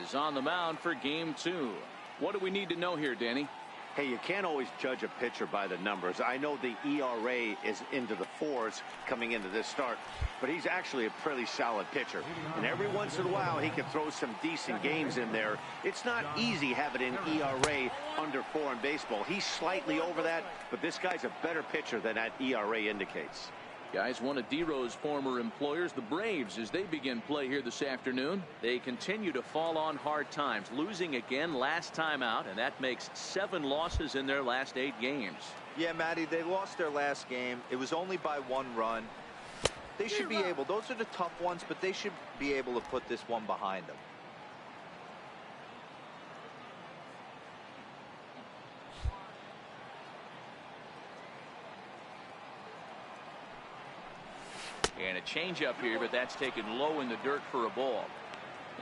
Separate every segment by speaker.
Speaker 1: is on the mound for game 2. What do we need to know here, Danny?
Speaker 2: Hey, you can't always judge a pitcher by the numbers. I know the ERA is into the 4s coming into this start, but he's actually a pretty solid pitcher. And every once in a while, he can throw some decent games in there. It's not easy having an ERA under 4 in baseball. He's slightly over that, but this guy's a better pitcher than that ERA indicates.
Speaker 1: Guys, one of D-Row's former employers, the Braves, as they begin play here this afternoon. They continue to fall on hard times, losing again last time out, and that makes 7 losses in their last 8 games.
Speaker 3: Yeah, Matty, they lost their last game. It was only by 1 run. They should be able, those are the tough ones, but they should be able to put this one behind them.
Speaker 1: And a changeup here, but that's taken low in the dirt for a ball.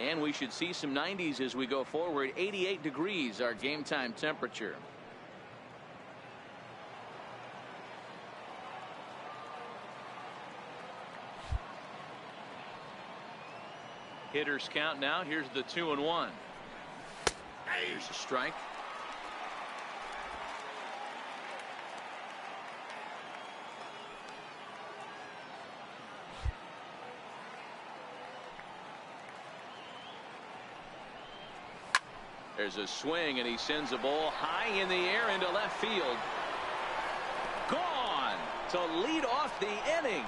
Speaker 1: And we should see some 90s as we go forward. 88 degrees, our game time temperature. Hitters count now. Here's the 2-1. Here's a strike. There's a swing, and he sends a ball high in the air into left field. Gone to lead off the inning.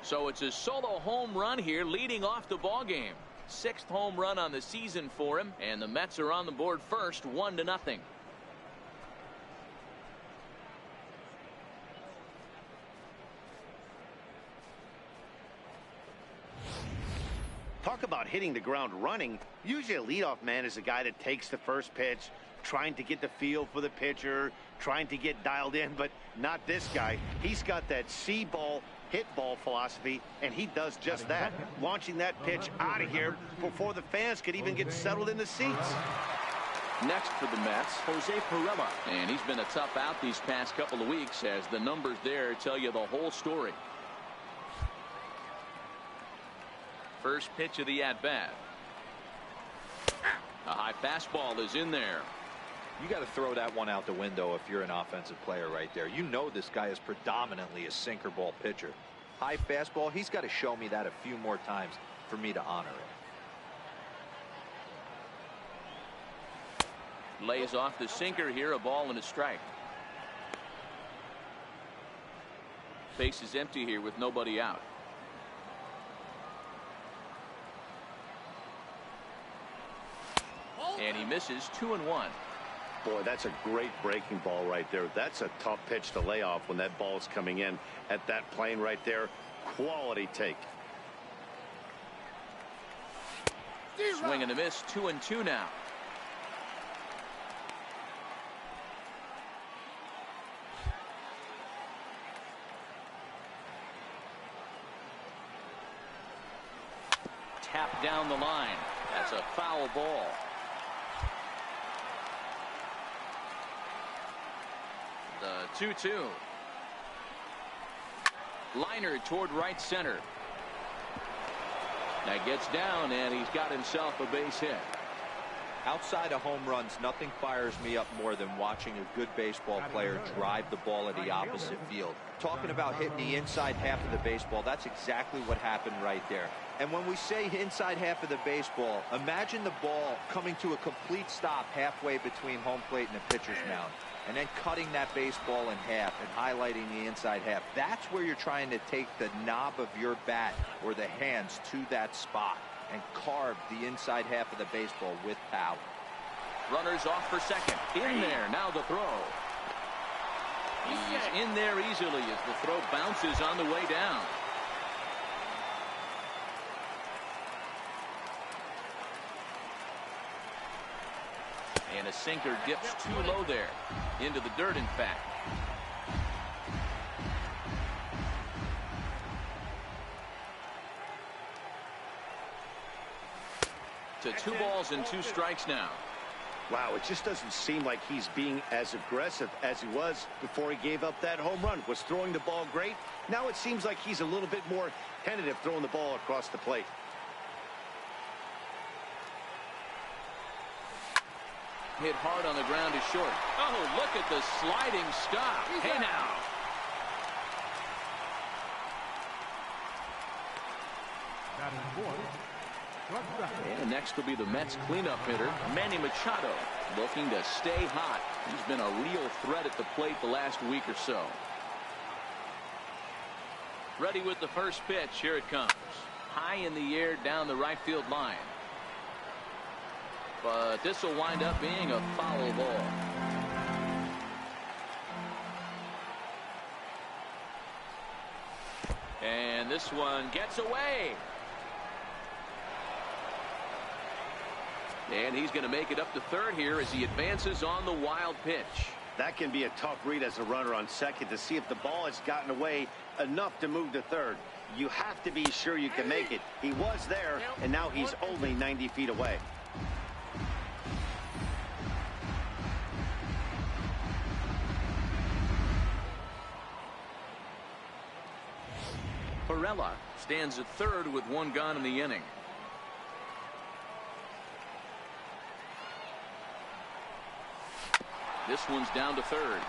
Speaker 1: So it's a solo home run here, leading off the ball game. 6th home run on the season for him, and the Mets are on the board first, 1-0.
Speaker 2: Talk about hitting the ground running. Usually a leadoff man is a guy that takes the first pitch, trying to get the feel for the pitcher, trying to get dialed in, but not this guy. He's got that see ball, hit ball philosophy, and he does just that, launching that pitch out of here before the fans could even get settled in the seats.
Speaker 1: Next for the Mets, Jose Pirela. And he's been a tough out these past couple of weeks, as the numbers there tell you the whole story. First pitch of the at-bat. A high fastball is in there.
Speaker 3: You got to throw that one out the window if you're an offensive player right there. You know this guy is predominantly a sinker ball pitcher. High fastball, he's got to show me that a few more times for me to honor it.
Speaker 1: Lays off the sinker here, a ball and a strike. Base is empty here with nobody out. And he misses 2-1.
Speaker 2: Boy, that's a great breaking ball right there. That's a tough pitch to lay off when that ball is coming in at that plane right there. Quality take.
Speaker 1: Swing and a miss, 2-2 now. Tap down the line. That's a foul ball. The 2-2. Liner toward right center. That gets down, and he's got himself a base hit.
Speaker 3: Outside of home runs, nothing fires me up more than watching a good baseball player drive the ball at the opposite field. Talking about hitting the inside half of the baseball, that's exactly what happened right there. And when we say inside half of the baseball, imagine the ball coming to a complete stop halfway between home plate and the pitcher's mound, and then cutting that baseball in half and highlighting the inside half. That's where you're trying to take the knob of your bat or the hands to that spot and carve the inside half of the baseball with power.
Speaker 1: Runners off for second. In there, now the throw. He's in there easily as the throw bounces on the way down. And a sinker dips too low there. Into the dirt, in fact. To 2 balls and 2 strikes now.
Speaker 2: Wow, it just doesn't seem like he's being as aggressive as he was before he gave up that home run. Was throwing the ball great. Now it seems like he's a little bit more tentative throwing the ball across the plate.
Speaker 1: Hit hard on the ground is short. Oh, look at the sliding stop. Hey now. And next will be the Mets cleanup hitter, Manny Machado, looking to stay hot. He's been a real threat at the plate the last week or so. Ready with the first pitch. Here it comes. High in the air down the right field line. But this will wind up being a foul ball. And this one gets away. And he's going to make it up to third here as he advances on the wild pitch.
Speaker 2: That can be a tough read as a runner on second to see if the ball has gotten away enough to move to third. You have to be sure you can make it. He was there, and now he's only 90 feet away.
Speaker 1: Perella stands at third with one gone in the inning. This one's down to third.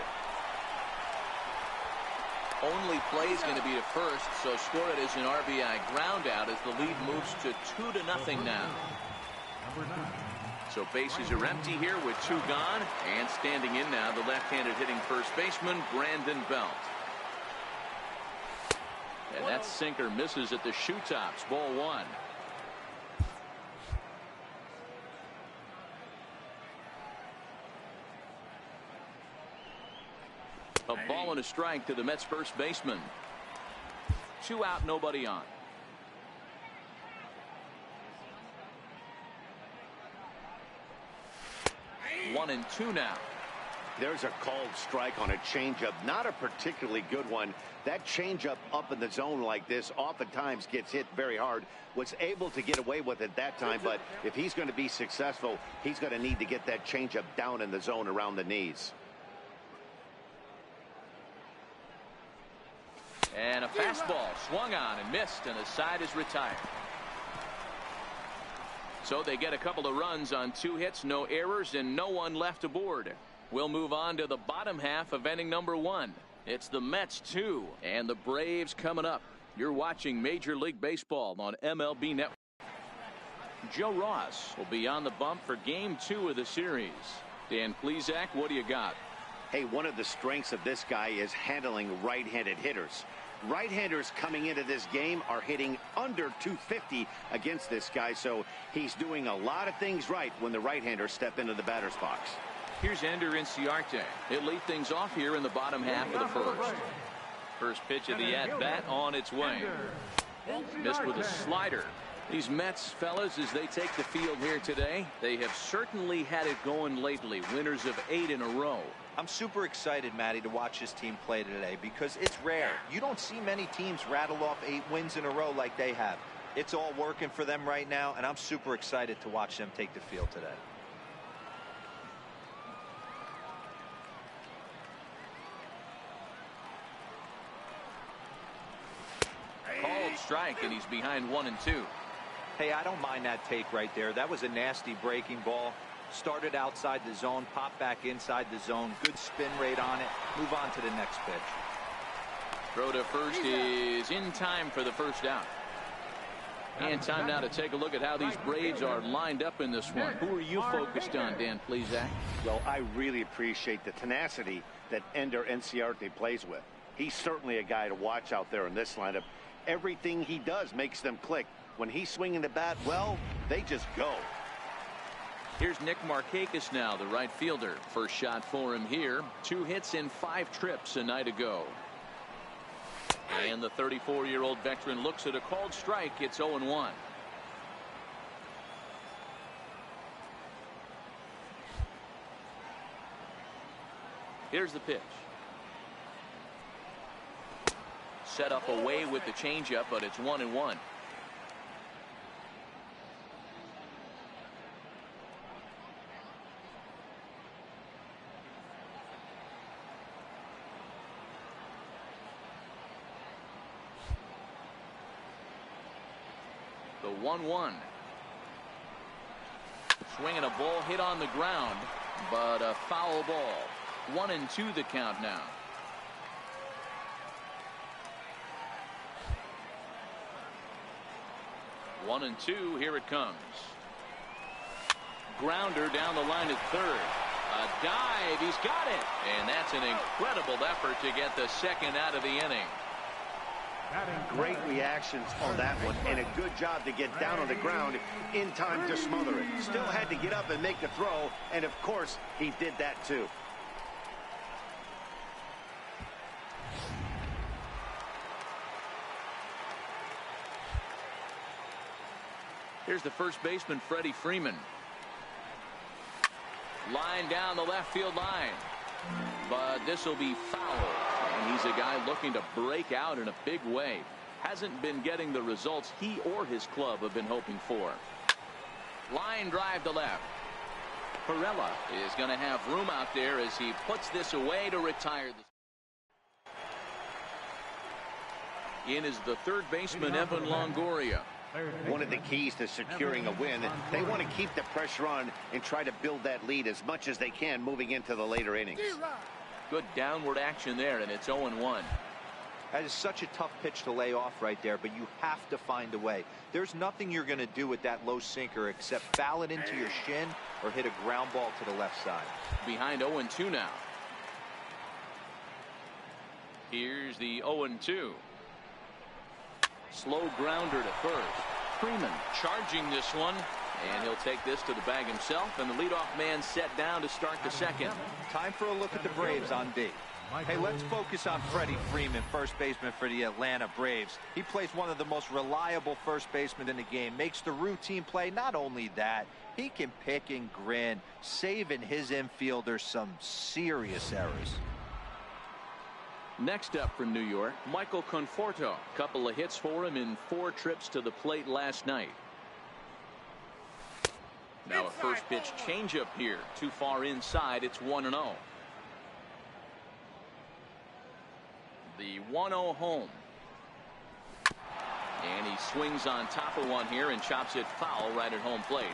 Speaker 1: Only play is going to be to first, so score it as an RBI ground out as the lead moves to 2-0 now. So bases are empty here with two gone, and standing in now the left-handed hitting first baseman Brandon Belt. And that sinker misses at the shoe tops. Ball one. A ball and a strike to the Mets first baseman. 2 out, nobody on. One and two now.
Speaker 2: There's a called strike on a changeup. Not a particularly good one. That changeup up in the zone like this oftentimes gets hit very hard. Was able to get away with it that time, but if he's going to be successful, he's going to need to get that changeup down in the zone around the knees.
Speaker 1: And a fastball swung on and missed, and the side is retired. So they get a couple of runs on 2 hits, no errors, and no one left aboard. We'll move on to the bottom half of inning number 1. It's the Mets 2 and the Braves coming up. You're watching Major League Baseball on MLB Network. Joe Ross will be on the bump for game 2 of the series. Dan Plesac, what do you got?
Speaker 2: Hey, one of the strengths of this guy is handling right-handed hitters. Right-handers coming into this game are hitting under 250 against this guy, so he's doing a lot of things right when the right-handers step into the batter's box.
Speaker 1: Here's Ender Inciarte. He'll lead things off here in the bottom half of the first. First pitch of the at-bat on its way. Missed with a slider. These Mets, fellas, as they take the field here today, they have certainly had it going lately. Winners of 8 in a row.
Speaker 3: I'm super excited, Matty, to watch this team play today because it's rare. You don't see many teams rattle off 8 wins in a row like they have. It's all working for them right now, and I'm super excited to watch them take the field today.
Speaker 1: Called strike, and he's behind 1 and 2.
Speaker 3: Hey, I don't mind that take right there. That was a nasty breaking ball. Started outside the zone, popped back inside the zone. Good spin rate on it. Move on to the next pitch.
Speaker 1: Throw to first is in time for the first out. And time now to take a look at how these Braves are lined up in this one. Who are you focused on, Dan Plesac?
Speaker 2: Well, I really appreciate the tenacity that Ender Inciarte plays with. He's certainly a guy to watch out there in this lineup. Everything he does makes them click. When he's swinging the bat, well, they just go.
Speaker 1: Here's Nick Markakis now, the right fielder. First shot for him here. 2 hits in 5 trips a night ago. And the 34-year-old veteran looks at a called strike. It's 0-1. Here's the pitch. Set up away with the changeup, but it's 1-1. The 1-1. Swinging a ball hit on the ground, but a foul ball. 1-2 the count now. One and two. Here it comes. Grounder down the line at third. A dive. He's got it. And that's an incredible effort to get the second out of the inning.
Speaker 2: Great reactions on that one, and a good job to get down on the ground in time to smother it. Still had to get up and make the throw, and of course he did that too.
Speaker 1: Here's the first baseman, Freddie Freeman. Line down the left field line, but this will be foul. And he's a guy looking to break out in a big way. Hasn't been getting the results he or his club have been hoping for. Line drive to left. Perella is going to have room out there as he puts this away to retire. In is the third baseman, Evan Longoria.
Speaker 2: One of the keys to securing a win, they want to keep the pressure on and try to build that lead as much as they can moving into the later innings.
Speaker 1: Good downward action there, and it's 0-1.
Speaker 3: That is such a tough pitch to lay off right there, but you have to find a way. There's nothing you're going to do with that low sinker except foul it into your shin or hit a ground ball to the left side.
Speaker 1: Behind 0-2 now. Here's the 0-2. Slow grounder to first. Freeman charging this one, and he'll take this to the bag himself, and the leadoff man set down to start the second.
Speaker 3: Time for a look at the Braves on D. Hey, let's focus on Freddie Freeman, first baseman for the Atlanta Braves. He plays one of the most reliable first basemen in the game, makes the routine play. Not only that, he can pick and grin, saving his infielders some serious errors.
Speaker 1: Next up for New York, Michael Conforto. Couple of hits for him in 4 trips to the plate last night. Now a first pitch changeup here. Too far inside. It's 1-0. The 1-0 home. And he swings on top of one here and chops it foul right at home plate.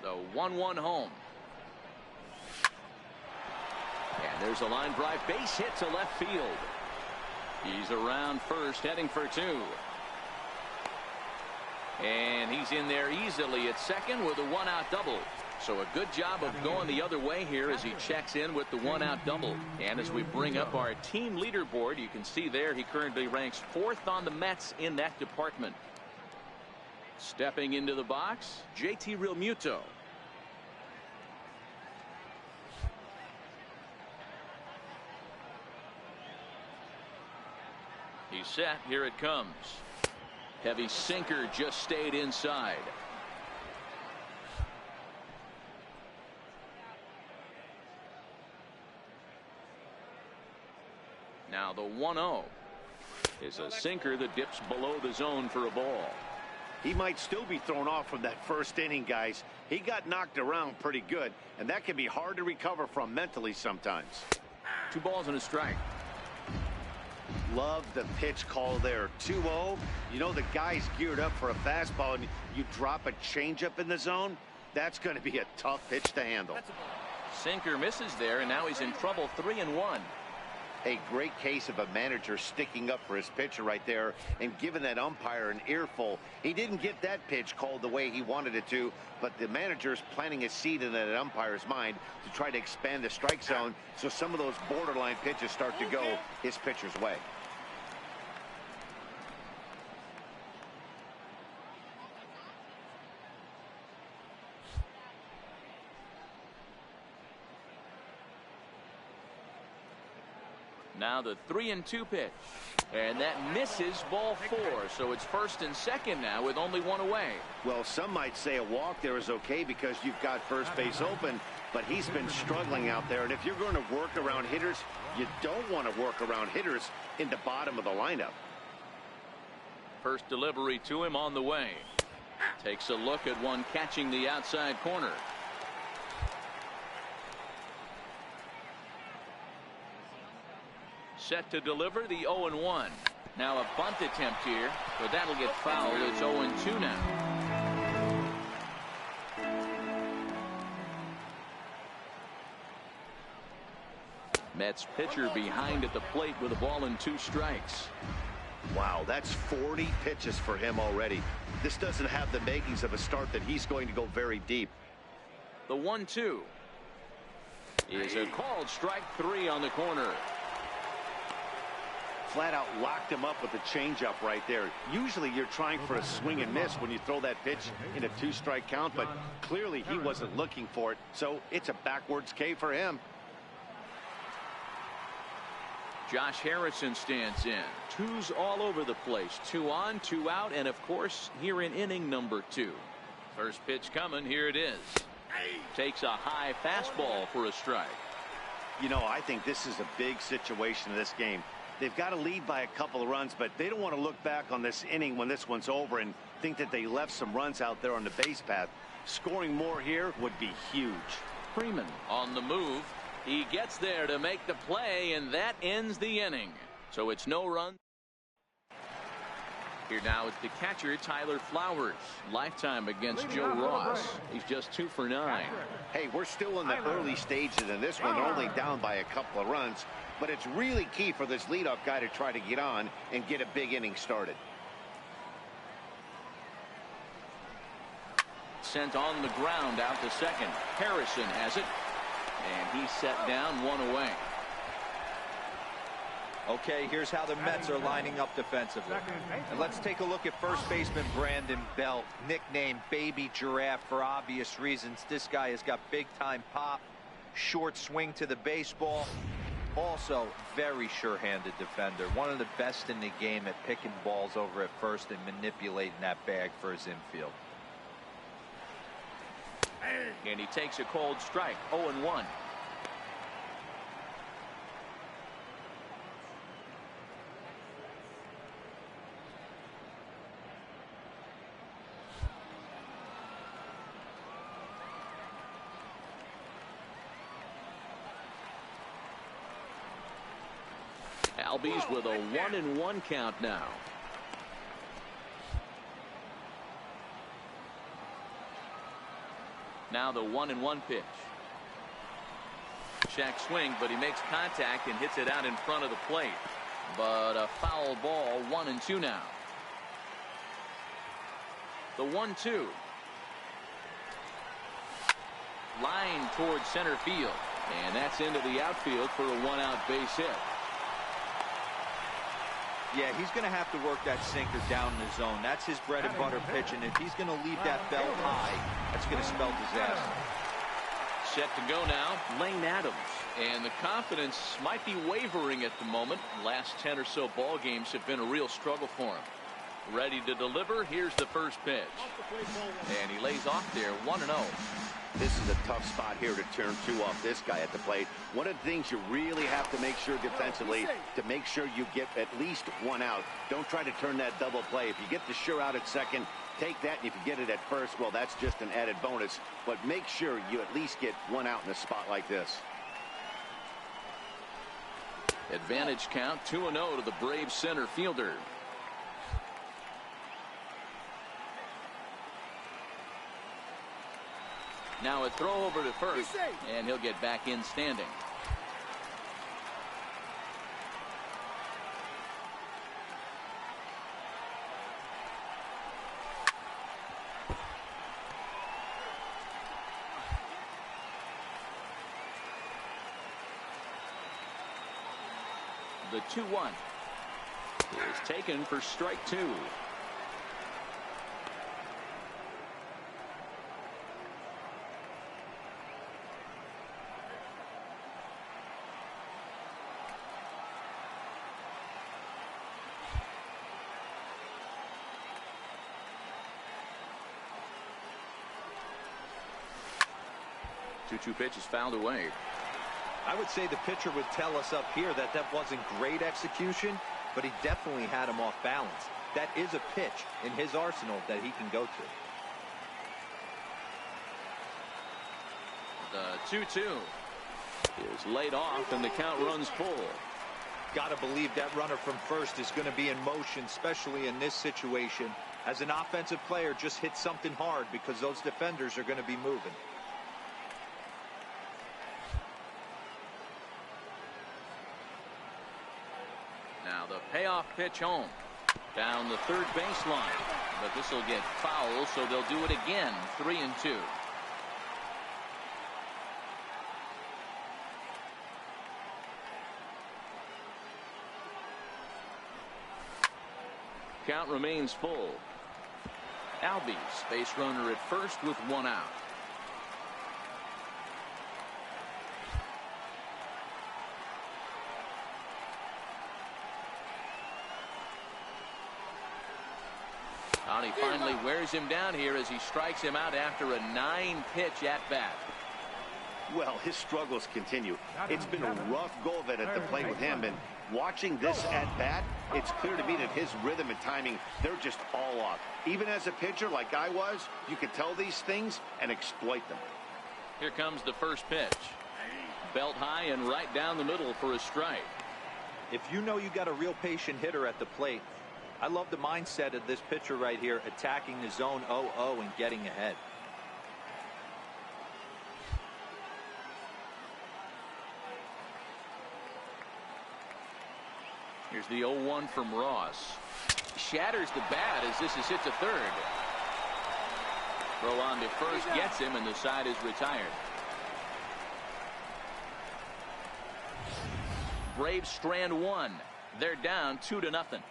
Speaker 1: The 1-1 home. And there's a line drive base hit to left field. He's around first, heading for 2. And he's in there easily at second with a 1-out double. So a good job of going the other way here as he checks in with the 1-out double. And as we bring up our team leaderboard, you can see there he currently ranks 4th on the Mets in that department. Stepping into the box, JT Realmuto. He's set. Here it comes. Heavy sinker just stayed inside. Now the 1-0 is a sinker that dips below the zone for a ball.
Speaker 2: He might still be thrown off from that first inning, guys. He got knocked around pretty good, and that can be hard to recover from mentally sometimes.
Speaker 1: 2 balls and a strike.
Speaker 2: Love the pitch call there. 2-0. You know the guy's geared up for a fastball, and you drop a changeup in the zone. That's going to be a tough pitch to handle.
Speaker 1: Sinker misses there, and now he's in trouble. 3-1.
Speaker 2: A great case of a manager sticking up for his pitcher right there and giving that umpire an earful. He didn't get that pitch called the way he wanted it to, but the manager's planting a seed in that umpire's mind to try to expand the strike zone so some of those borderline pitches start to go his pitcher's way.
Speaker 1: Now the 3-2 pitch, and that misses, ball 4. So it's first and second now with only 1 away.
Speaker 2: Well, some might say a walk there is okay because you've got first base open, but he's been struggling out there. And if you're going to work around hitters, you don't want to work around hitters in the bottom of the lineup.
Speaker 1: First delivery to him on the way. Takes a look at one catching the outside corner. set to deliver the 0-1. Now a bunt attempt here, but that'll get fouled. It's 0-2 now. Mets pitcher behind at the plate with a ball and 2 strikes.
Speaker 2: Wow, that's 40 pitches for him already. This doesn't have the makings of a start that he's going to go very deep.
Speaker 1: The 1-2 is a called strike 3 on the corner.
Speaker 2: Flat out locked him up with the changeup right there. Usually you're trying for a swing and miss when you throw that pitch in a 2-strike count, but clearly he wasn't looking for it, so it's a backwards K for him.
Speaker 1: Josh Harrison stands in. 2s all over the place. 2 on, 2 out, and of course here in inning number 2. First pitch coming. Here it is. Takes a high fastball for a strike.
Speaker 2: You know, I think this is a big situation in this game. They've got to lead by a couple of runs, but they don't want to look back on this inning when this one's over and think that they left some runs out there on the base path. Scoring more here would be huge.
Speaker 1: Freeman on the move. He gets there to make the play, and that ends the inning. So it's no run. Here now it's the catcher, Tyler Flowers. Lifetime against Joe Ross. He's just 2 for 9.
Speaker 2: Hey, we're still in the early stages in this one. They're only down by a couple of runs, but it's really key for this leadoff guy to try to get on and get a big inning started.
Speaker 1: Sent on the ground out to second. Harrison has it. And he's set down 1 away.
Speaker 3: Okay, here's how the Mets are lining up defensively. And let's take a look at first baseman Brandon Belt, nicknamed Baby Giraffe for obvious reasons. This guy has got big-time pop, short swing to the baseball. Also, very sure-handed defender. One of the best in the game at picking balls over at first and manipulating that bag for his infield.
Speaker 1: And he takes a cold strike. 0-1. Albies with a 1-1 count now. Now the 1-1 pitch. Check swing, but he makes contact and hits it out in front of the plate. But a foul ball. 1-2 now. The 1-2. Line towards center field. And that's into the outfield for a 1-out base hit.
Speaker 3: Yeah, he's going to have to work that sinker down in the zone. That's his bread and butter pitch, and if he's going to leave that belt high, that's going to spell disaster.
Speaker 1: Set to go now, Lane Adams. And the confidence might be wavering at the moment. Last 10 or so ball games have been a real struggle for him. Ready to deliver. Here's the first pitch. And he lays off there, 1-0.
Speaker 2: This is a tough spot here to turn 2 off this guy at the plate. One of the things you really have to make sure defensively to make sure you get at least 1 out. Don't try to turn that double play. If you get the sure out at second, take that, and if you get it at first, well, that's just an added bonus. But make sure you at least get 1 out in a spot like this.
Speaker 1: Advantage count, 2-0 to the Braves center fielder. Now a throw over to first, and he'll get back in standing. The 2-1 is taken for strike 2. Two pitches fouled away.
Speaker 3: I would say the pitcher would tell us up here that that wasn't great execution, but he definitely had him off balance. That is a pitch in his arsenal that he can go to.
Speaker 1: The 2-2 is laid off, and the count runs full.
Speaker 3: Got to believe that runner from first is going to be in motion, especially in this situation. As an offensive player, just hit something hard because those defenders are going to be moving.
Speaker 1: Now the payoff pitch home. Down the third baseline. But this will get foul, so they'll do it again. 3-2. Count remains full. Albies, base runner at first with one out. And he finally wears him down here as he strikes him out after a 9-pitch at bat.
Speaker 2: Well, his struggles continue. It's been a rough go of it at the plate with him, and watching this at bat, it's clear to me that his rhythm and timing, they're just all off. Even as a pitcher like I was, you could tell these things and exploit them.
Speaker 1: Here comes the first pitch. Belt high and right down the middle for a strike.
Speaker 3: If you know you got a real patient hitter at the plate, I love the mindset of this pitcher right here, attacking the zone 0-0 and getting ahead.
Speaker 1: Here's the 0-1 from Ross. Shatters the bat as this is hit to third. Throw on to first gets him, and the side is retired. Braves strand one. They're down 2-0.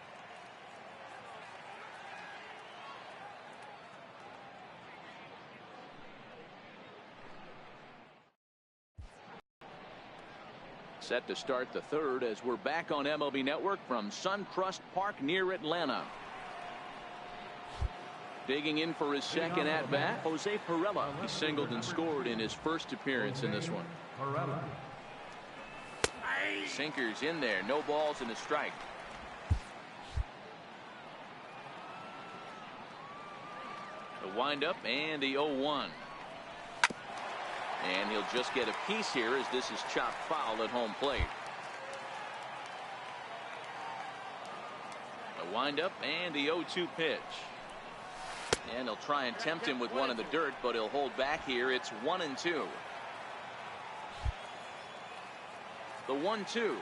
Speaker 1: Set to start the third as we're back on MLB Network from Suncrest Park near Atlanta. Digging in for his second at bat, Jose Pirela. He singled and scored in his first appearance in this one. Sinkers in there, no balls and a strike. The windup and the 0-1. And he'll just get a piece here as this is chopped foul at home plate. The windup and the 0-2 pitch. And he'll try and tempt him with one in the dirt, but he'll hold back here. It's 1-2. The 1-2.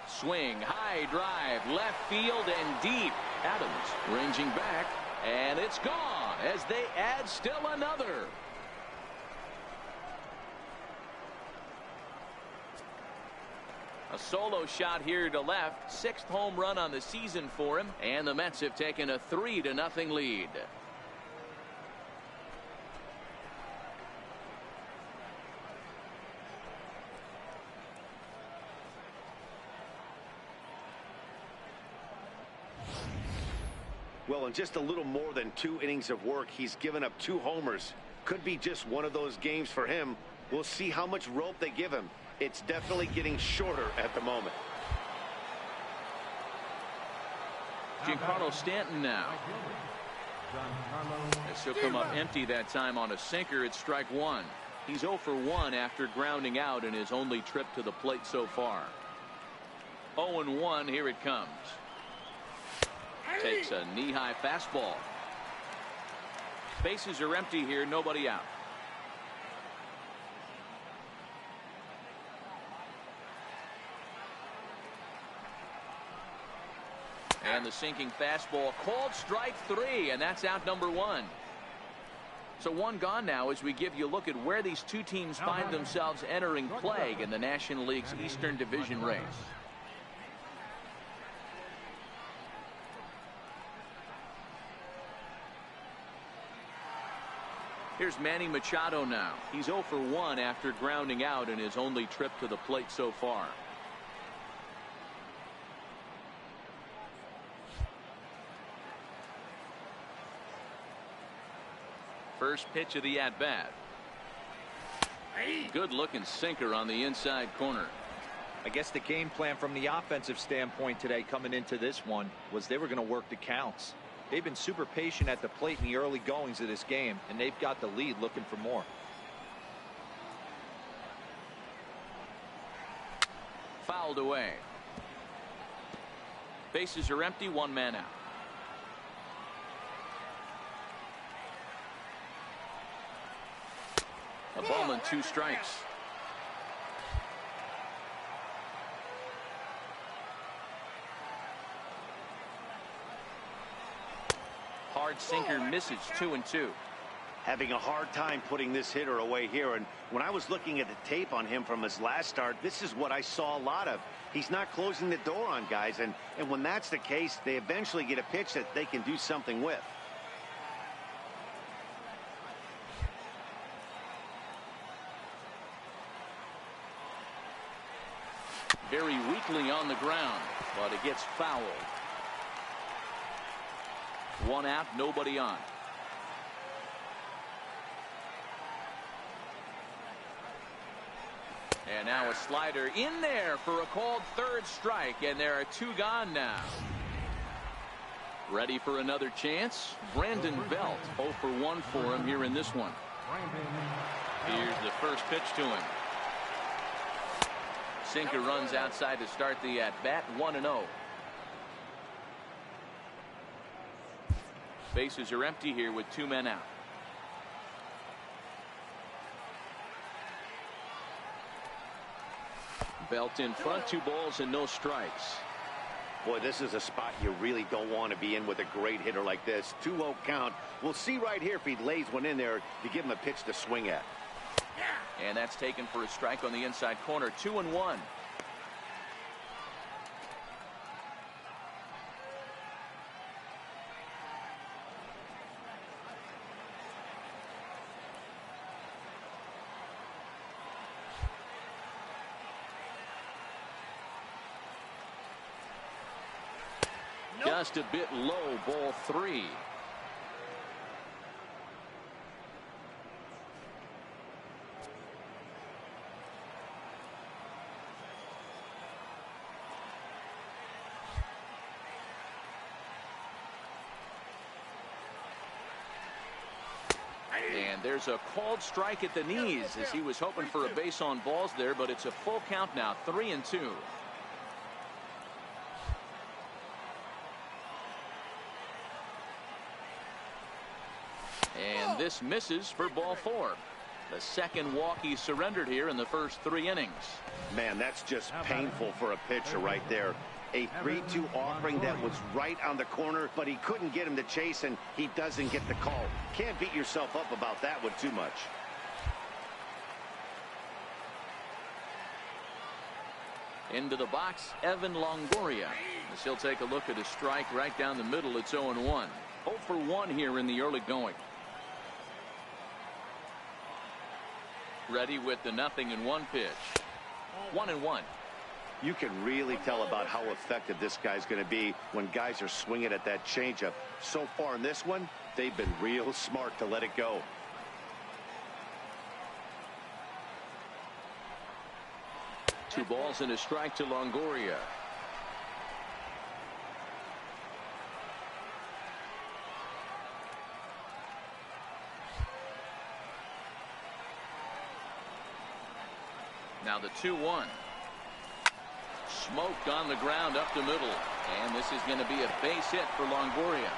Speaker 1: Swing, high drive, left field and deep. Adams ranging back, and it's gone as they add still another. A solo shot here to left. 6th home run on the season for him, and the Mets have taken a 3-0 lead.
Speaker 2: Well, in just a little more than 2 innings of work, he's given up 2 homers. Could be just one of those games for him. We'll see how much rope they give him. It's definitely getting shorter at the moment.
Speaker 1: Giancarlo Stanton now. As he'll come up empty that time on a sinker, it's strike one. He's 0 for 1 after grounding out in his only trip to the plate so far. 0-1, here it comes. Takes a knee-high fastball. Bases are empty here, nobody out. And the sinking fastball called strike 3, and that's out number 1. So 1 gone now as we give you a look at where these 2 teams find themselves entering play in the National League's Eastern Division race. Here's Manny Machado now. He's 0 for 1 after grounding out in his only trip to the plate so far. First pitch of the at-bat. Good looking sinker on the inside corner.
Speaker 3: I guess the game plan from the offensive standpoint today coming into this one was they were going to work the counts. They've been super patient at the plate in the early goings of this game, and they've got the lead looking for more.
Speaker 1: Fouled away. Bases are empty, one man out. A ball and 2 strikes. Hard sinker misses, 2-2.
Speaker 2: Having a hard time putting this hitter away here, and when I was looking at the tape on him from his last start, this is what I saw a lot of. He's not closing the door on guys, and when that's the case, they eventually get a pitch that they can do something with.
Speaker 1: Very weakly on the ground, but it gets fouled. 1 out, nobody on. And now a slider in there for a called 3rd strike, and there are 2 gone now. Ready for another chance? Brandon Belt, 0 for 1 for him here in this one. Here's the first pitch to him. Sinker runs outside to start the at-bat, 1-0. Bases are empty here with 2 men out. Belt in front, 2 balls and no strikes.
Speaker 2: Boy, this is a spot you really don't want to be in with a great hitter like this. 2-0 count. We'll see right here if he lays one in there to give him a pitch to swing at.
Speaker 1: And that's taken for a strike on the inside corner. 2-1. Just a bit low, ball 3. And there's a called strike at the knees as he was hoping for a base on balls there, but it's a full count now, 3-2. And this misses for ball 4. The second walk he surrendered here in the first 3 innings.
Speaker 2: Man, that's just painful for a pitcher right there. A 3-2 offering that was right on the corner, but he couldn't get him to chase, and he doesn't get the call. Can't beat yourself up about that one too much.
Speaker 1: Into the box, Evan Longoria. As he'll take a look at a strike right down the middle. It's 0-1. 0 for 1 here in the early going. Ready with the 0-1 pitch. 1-1.
Speaker 2: You can really tell about how effective this guy's going to be when guys are swinging at that changeup. So far in this one, they've been real smart to let it go.
Speaker 1: Two balls and a strike to Longoria. Now the 2-1. Smoked on the ground up the middle. And this is going to be a base hit for Longoria.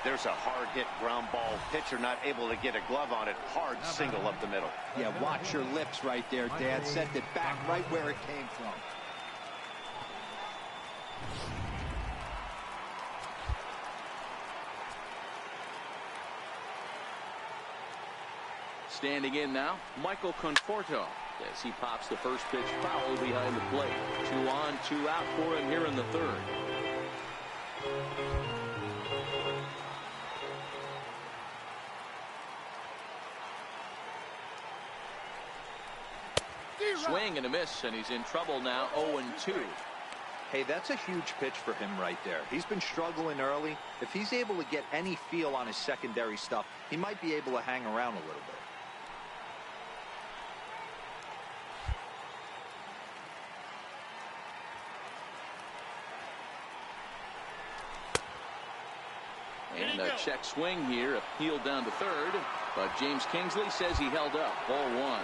Speaker 2: There's a hard hit ground ball. Pitcher not able to get a glove on it. Hard single up the middle.
Speaker 3: Yeah, watch your lips right there, Dad. Sent it back right where it came from.
Speaker 1: Standing in now, Michael Conforto, as he pops the first pitch foul behind the plate. 2 on, 2 out for him here in the third. Swing and a miss, and he's in trouble now. 0-2.
Speaker 3: Hey, that's a huge pitch for him right there. He's been struggling early. If he's able to get any feel on his secondary stuff, he might be able to hang around a little bit.
Speaker 1: And a check swing here, appealed down to third, but James Kingsley says he held up. Ball 1.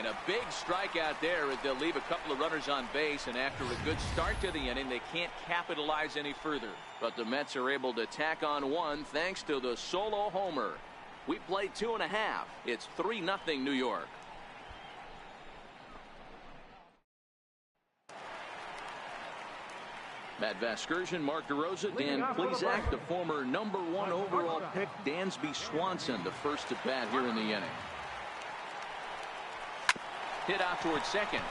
Speaker 1: And a big strikeout there as they'll leave a couple of runners on base, and after a good start to the inning, they can't capitalize any further. But the Mets are able to tack on one thanks to the solo homer. We played 2.5. It's 3-0 New York. Matt Vasgersian, Mark DeRosa, Dan Plesac, the former #1 overall pick, Dansby Swanson, the first at bat here in the inning. Hit out towards second.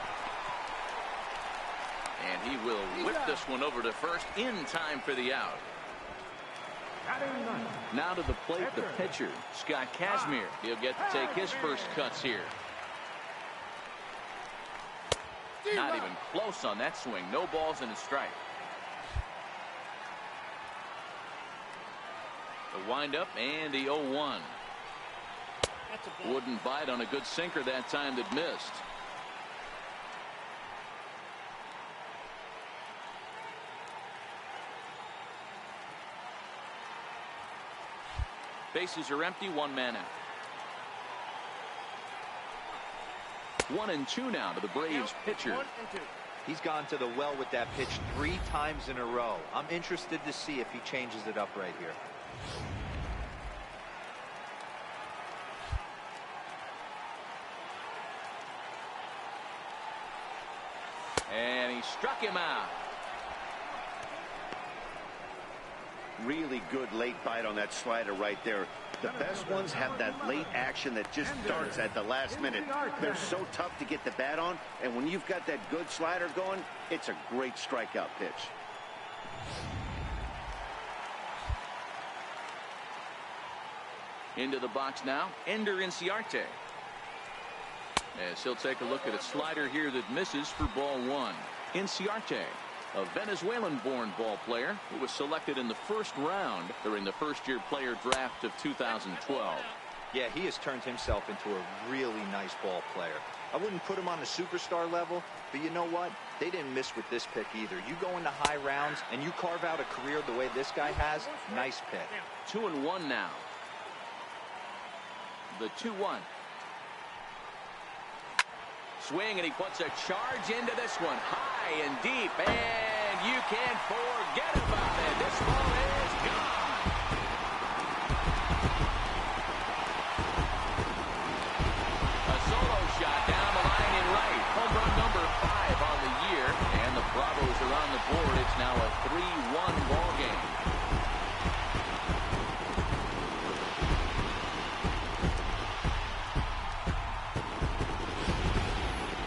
Speaker 1: And he will whip this one over to first in time for the out. Now to the plate, the pitcher, Scott Kazmir. He'll get to take his first cuts here. Not even close on that swing. No balls and a strike. The windup and the 0-1. Wouldn't bite on a good sinker that time that missed. Bases are empty, 1 man out. 1-2 now to the Braves pitcher.
Speaker 3: He's gone to the well with that pitch 3 times in a row. I'm interested to see if he changes it up right here.
Speaker 1: And he struck him out.
Speaker 2: Really good late bite on that slider right there. The best ones have that late action that just starts at the last minute. They're so tough to get the bat on, and when you've got that good slider going, it's a great strikeout pitch.
Speaker 1: Into the box now, Ender Inciarte. As he'll take a look at a slider here that misses for ball 1. Inciarte, a Venezuelan-born ball player who was selected in the first round during the first-year player draft of 2012.
Speaker 3: Yeah, he has turned himself into a really nice ball player. I wouldn't put him on the superstar level, but you know what? They didn't miss with this pick either. You go into high rounds and you carve out a career the way this guy has, nice pick.
Speaker 1: 2-1 now. The 2-1. Swing, and he puts a charge into this one, high and deep, and you can't forget about it. This ball is gone. A solo shot down the line in right. Home run number 5 on the year, and the Bravos are on the board. It's now a 3-1 ball game.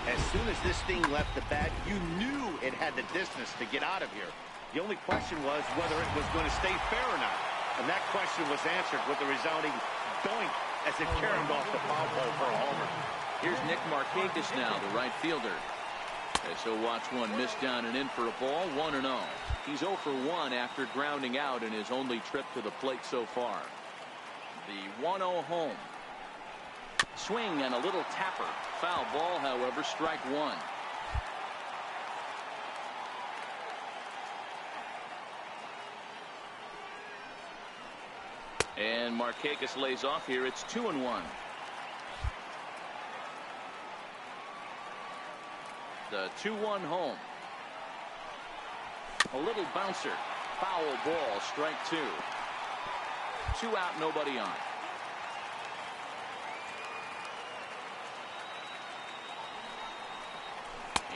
Speaker 2: As soon as this thing left the bat, you knew it had the distance to get out of here. The only question was whether it was going to stay fair or not. And that question was answered with a resounding doink as it carried off the foul pole for a homer.
Speaker 1: Here's Nick Markakis now, the right fielder. As he'll watch one miss down and in for a ball, 1-0. He's 0 for 1 after grounding out in his only trip to the plate so far. The 1-0 home. Swing and a little tapper. Foul ball, however, strike 1. And Markakis lays off here. It's 2-1. The 2-1 home. A little bouncer. Foul ball, strike 2. 2 out, nobody on.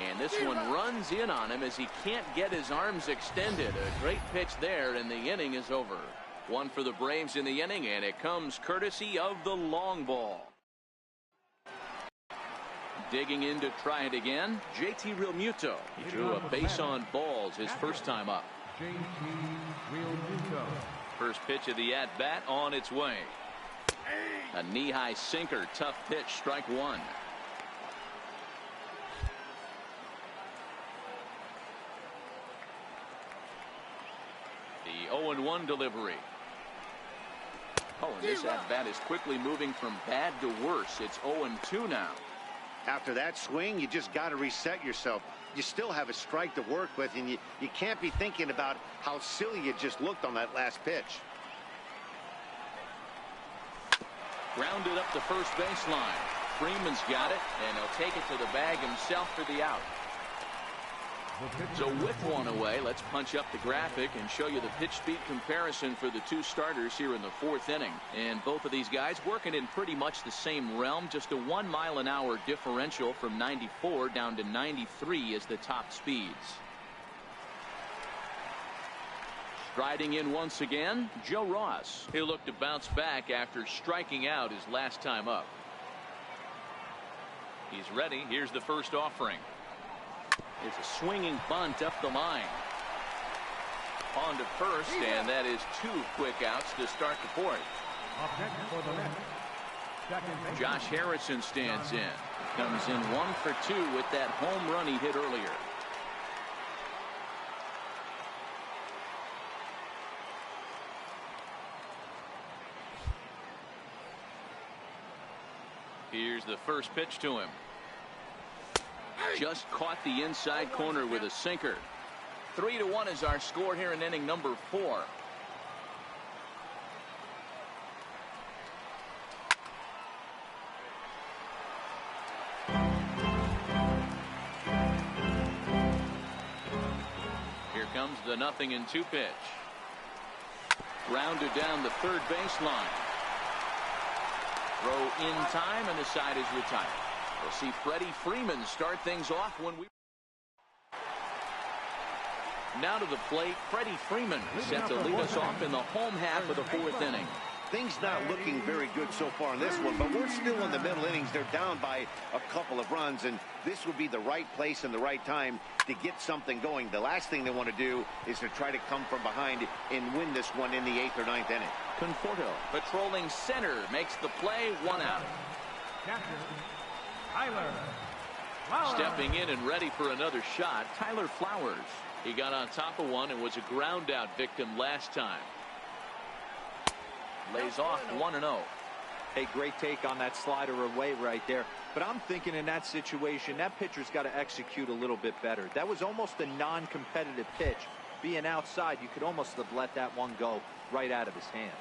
Speaker 1: And this one runs in on him as he can't get his arms extended. A great pitch there, and the inning is over. 1 for the Braves in the inning, and it comes courtesy of the long ball. Digging in to try it again, JT Realmuto. He drew a base on balls his first time up. First pitch of the at-bat on its way. A knee-high sinker, tough pitch, strike 1. The 0-1 delivery. Oh, and this at-bat is quickly moving from bad to worse. It's 0-2 now.
Speaker 2: After that swing, you just got to reset yourself. You still have a strike to work with, and you can't be thinking about how silly you just looked on that last pitch.
Speaker 1: Grounded up the first baseline. Freeman's got it, and he'll take it to the bag himself for the out. So with one away, let's punch up the graphic and show you the pitch speed comparison for the two starters here in the fourth inning. And both of these guys working in pretty much the same realm. Just a 1 mile-an-hour differential from 94 down to 93 is the top speeds. Striding in once again, Joe Ross. He'll look to bounce back after striking out his last time up. He's ready. Here's the first offering. It's a swinging bunt up the line. On to first, and that is 2 quick outs to start the fourth. Josh Harrison stands in. Comes in 1 for 2 with that home run he hit earlier. Here's the first pitch to him. Just caught the inside corner with a sinker. 3-1 is our score here in inning number 4. Here comes the 0-2 pitch. Grounded down the third baseline. Throw in time, and the side is retired. We'll see Freddie Freeman start things off when we. Now to the plate, Freddie Freeman set to lead us off in the home half of the fourth inning.
Speaker 2: Things not looking very good so far in this one, but we're still in the middle innings. They're down by a couple of runs, and this would be the right place and the right time to get something going. The last thing they want to do is to try to come from behind and win this one in the 8th or 9th inning.
Speaker 1: Conforto patrolling center makes the play, 1 out. Stepping in and ready for another shot, Tyler Flowers. He got on top of one and was a ground out victim last time. Lays off 1-0.
Speaker 3: Hey, great take on that slider away right there. But I'm thinking in that situation, that pitcher's got to execute a little bit better. That was almost a non-competitive pitch. Being outside, you could almost have let that one go right out of his hand.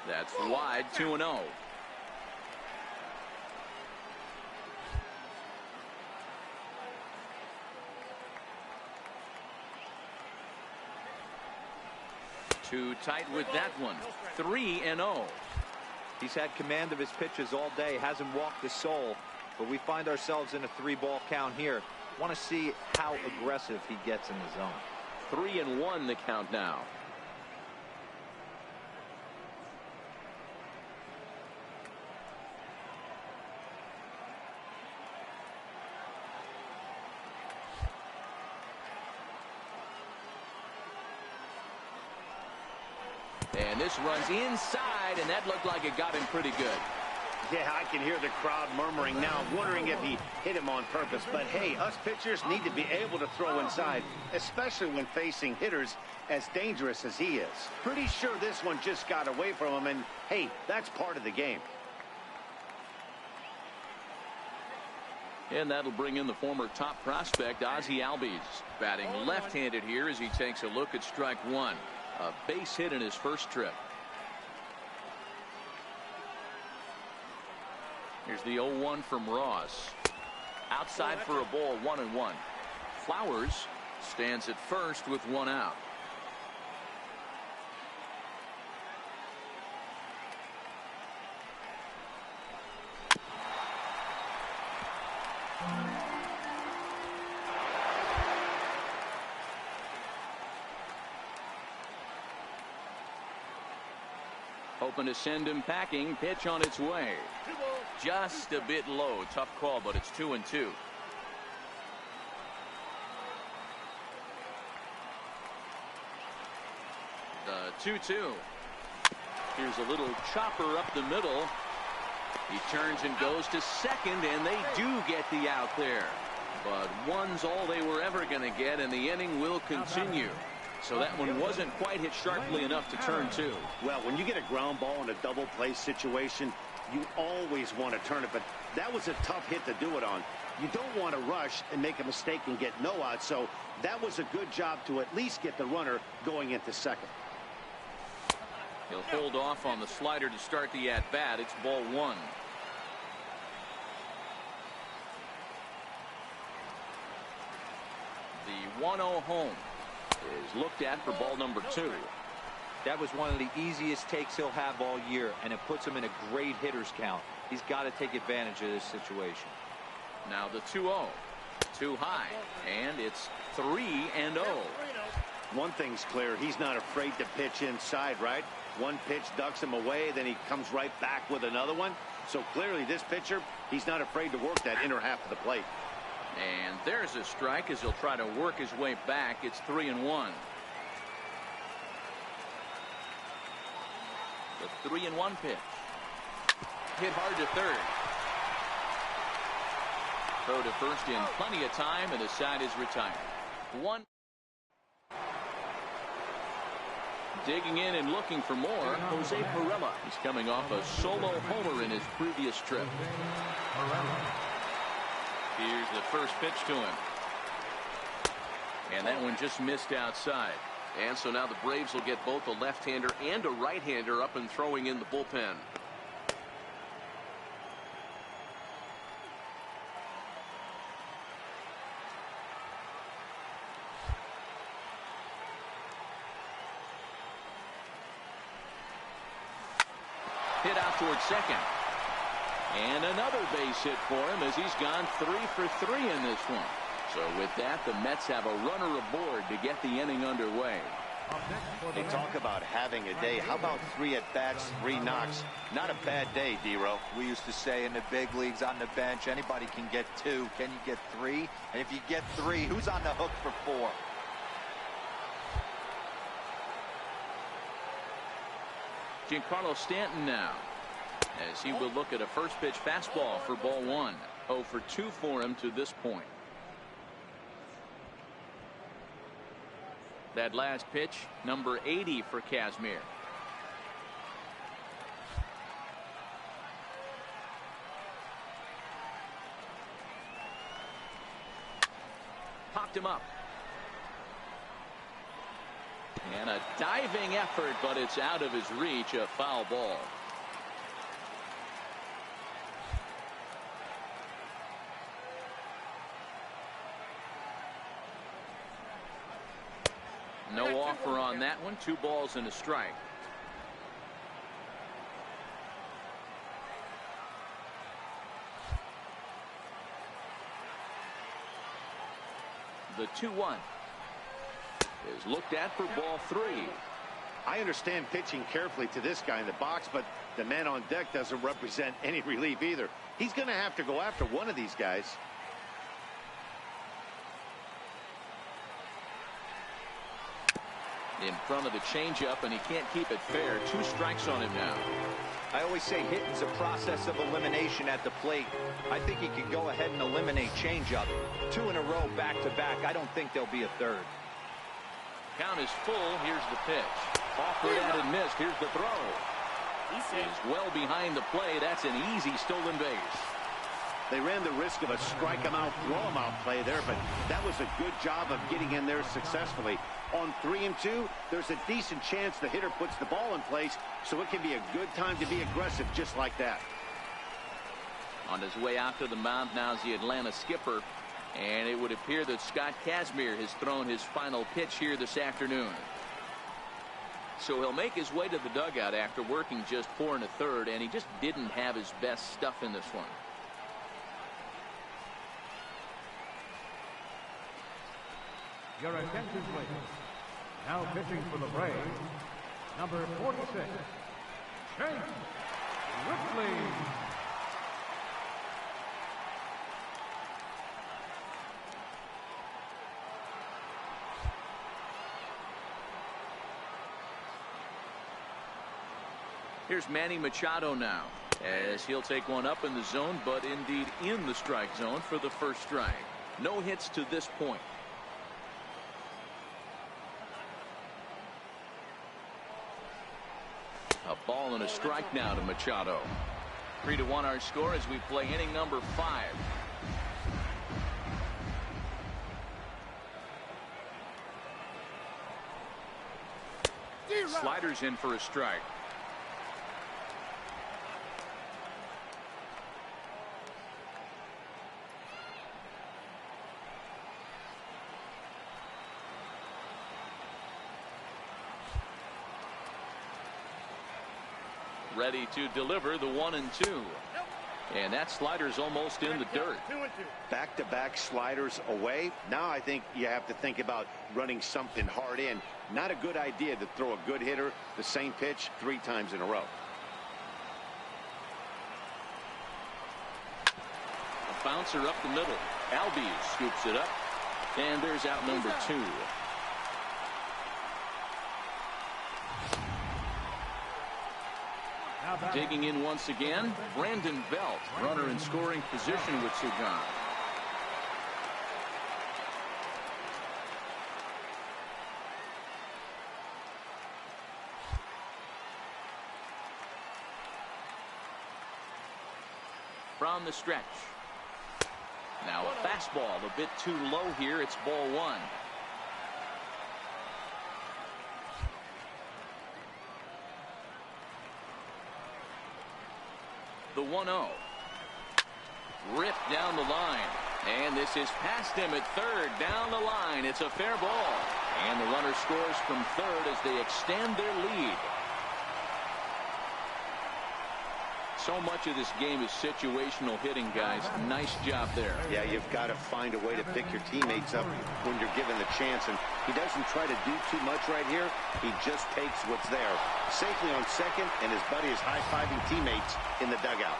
Speaker 1: That's wide, 2-0. Too tight with that one. 3-0.
Speaker 3: He's had command of his pitches all day. Hasn't walked a soul. But we find ourselves in a 3-ball count here. Want to see how aggressive he gets in the zone.
Speaker 1: 3-1 the count now. And this runs inside, and that looked like it got him pretty good.
Speaker 2: Yeah, I can hear the crowd murmuring now, wondering if he hit him on purpose. But hey, us pitchers need to be able to throw inside, especially when facing hitters as dangerous as he is. Pretty sure this one just got away from him, and hey, that's part of the game.
Speaker 1: And that'll bring in the former top prospect, Ozzie Albies. Batting left-handed here as he takes a look at strike one. A base hit in his first trip. Here's the 0-1 from Ross. Outside for a ball, 1-1. Flowers stands at first with 1 out. Hoping to send him packing. Pitch on its way. Just a bit low. Tough call, but it's 2-2. The 2-2. Here's a little chopper up the middle. He turns and goes to second, and they do get the out there. But one's all they were ever going to get, and the inning will continue. So that one wasn't quite hit sharply enough to turn 2.
Speaker 2: Well, when you get a ground ball in a double play situation, you always want to turn it, but that was a tough hit to do it on. You don't want to rush and make a mistake and get no out, so that was a good job to at least get the runner going into second.
Speaker 1: He'll hold off on the slider to start the at-bat. It's ball one. The 1-0 home is looked at for ball number two.
Speaker 3: That was one of the easiest takes he'll have all year, and it puts him in a great hitter's count. He's got to take advantage of this situation.
Speaker 1: Now the 2-0. Too high, and it's 3-0.
Speaker 2: One thing's clear, he's not afraid to pitch inside, right? One pitch ducks him away, then he comes right back with another one. So clearly this pitcher, he's not afraid to work that inner half of the plate.
Speaker 1: And there's a strike as he'll try to work his way back. It's 3-1. The 3-1 pitch. Hit hard to third. Throw to first in plenty of time, and the side is retired. One. Digging in and looking for more, Jose Pirela. He's coming off a solo homer in his previous trip. Here's the first pitch to him. And that one just missed outside. And so now the Braves will get both a left-hander and a right-hander up and throwing in the bullpen. Hit out towards second. And another base hit for him as he's gone 3 for 3 in this one. So with that, the Mets have a runner aboard to get the inning underway.
Speaker 2: They talk about having a day. How about 3 at-bats, 3 knocks? Not a bad day, D-Row.
Speaker 3: We used to say in the big leagues on the bench, anybody can get 2. Can you get 3? And if you get 3, who's on the hook for 4?
Speaker 1: Giancarlo Stanton now, as he will look at a first pitch fastball for ball one. 0 for 2 for him to this point. That last pitch, number 80 for Kazmir. Popped him up. And a diving effort, but it's out of his reach. A foul ball. No offer on that one. 2 balls and a strike. The 2-1 is looked at for ball 3.
Speaker 2: I understand pitching carefully to this guy in the box, but the man on deck doesn't represent any relief either. He's going to have to go after one of these guys.
Speaker 1: In front of the changeup, and he can't keep it fair. 2 strikes on him now.
Speaker 3: I always say hitting's a process of elimination at the plate. I think he can go ahead and eliminate changeup. 2 in a row back-to-back. I don't think there'll be a third.
Speaker 1: Count is full. Here's the pitch. Offered at and missed. Here's the throw. He's well behind the play. That's an easy stolen base.
Speaker 2: They ran the risk of a strike him out, throw him out play there, but that was a good job of getting in there successfully. On 3 and 2, there's a decent chance the hitter puts the ball in place, so it can be a good time to be aggressive just like that.
Speaker 1: On his way out to the mound now is the Atlanta skipper, and it would appear that Scott Kazmir has thrown his final pitch here this afternoon. So he'll make his way to the dugout after working just 4 1/3, and he just didn't have his best stuff in this one.
Speaker 4: Your attention, please. Now pitching for the Braves, number 46, Chase Ripley.
Speaker 1: Here's Manny Machado now, as he'll take one up in the zone, but indeed in the strike zone for the first strike. No hits to this point. A ball and a strike now to Machado. 3-1 our score as we play inning number 5. Sliders in for a strike. ready to deliver the 1-2. And that slider's almost in the dirt.
Speaker 2: Back-to-back sliders away. Now I think you have to think about running something hard in. Not a good idea to throw a good hitter the same pitch 3 times in a row.
Speaker 1: A bouncer up the middle. Albies scoops it up. And there's out number 2. Digging in once again, Brandon Belt, runner in scoring position with 2 gone. From the stretch. Now a fastball a bit too low here. It's ball 1. The 1-0. Ripped down the line. And this is past him at third. Down the line. It's a fair ball. And the runner scores from third as they extend their lead. So much of this game is situational hitting, guys. Nice job there.
Speaker 2: Yeah, you've got to find a way to pick your teammates up when you're given the chance. And he doesn't try to do too much right here. He just takes what's there. Safely on second, and his buddy is high-fiving teammates in the dugout.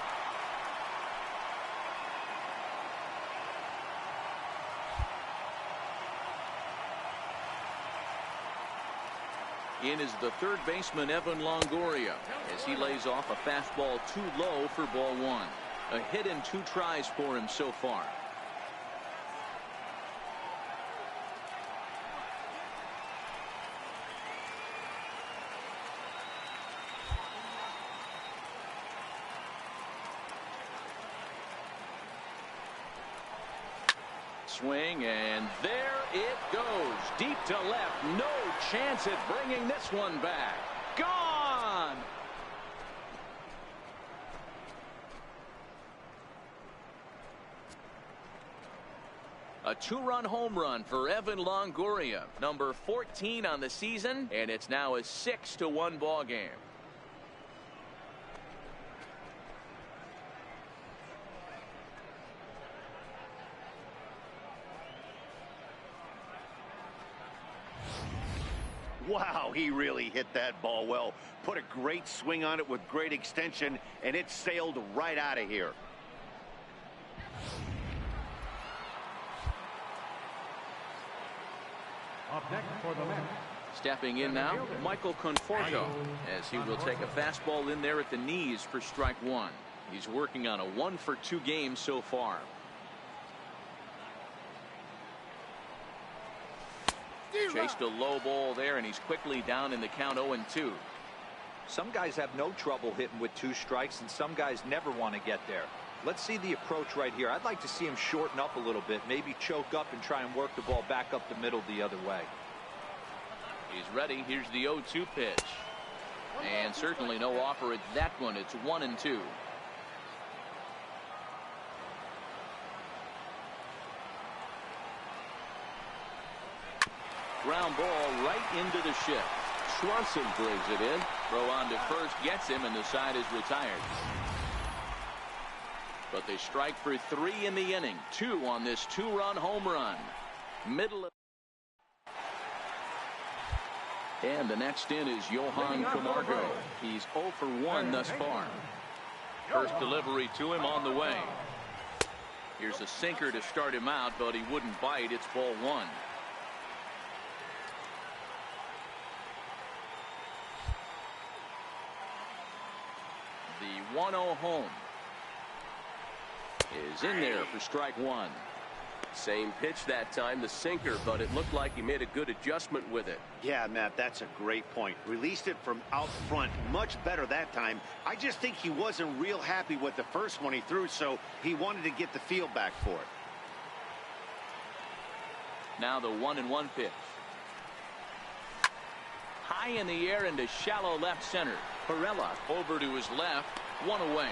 Speaker 1: In is the third baseman, Evan Longoria, as he lays off a fastball too low for ball 1. A hit in 2 tries for him so far. Swing, and there it goes. Deep to left. No chance at bringing this one back. Gone! A 2-run home run for Evan Longoria, number 14 on the season, and it's now a 6-1 ball game.
Speaker 2: Wow, he really hit that ball well. Put a great swing on it with great extension, and it sailed right out of here.
Speaker 4: Up next for the Mets.
Speaker 1: Stepping in now, Michael Conforto, as he will take a fastball in there at the knees for strike 1. He's working on a 1-for-2 game so far. Chased a low ball there, and he's quickly down in the count 0-2.
Speaker 3: Some guys have no trouble hitting with 2 strikes, and some guys never want to get there. Let's see the approach right here. I'd like to see him shorten up a little bit, maybe choke up and try and work the ball back up the middle the other way.
Speaker 1: He's ready. Here's the 0-2 pitch. And certainly no offer at that one. It's 1-2. Ground ball right into the shift. Swanson brings it in. Throw on to first gets him, and the side is retired. But they strike for 3 in the inning. 2 on this 2-run home run. Middle of. And the next in is Johan Camargo. He's 0 for 1 thus far. First delivery to him on the way. Here's a sinker to start him out, but he wouldn't bite. It's ball 1. The 1-0 home is in there for strike 1.
Speaker 5: Same pitch that time, the sinker, but it looked like he made a good adjustment with it.
Speaker 2: Yeah, Matt, that's a great point. Released it from out front much better that time. I just think he wasn't real happy with the first one he threw, so he wanted to get the feel back for it.
Speaker 1: Now the 1-1 pitch. High in the air into shallow left center. Perella over to his left, 1 away.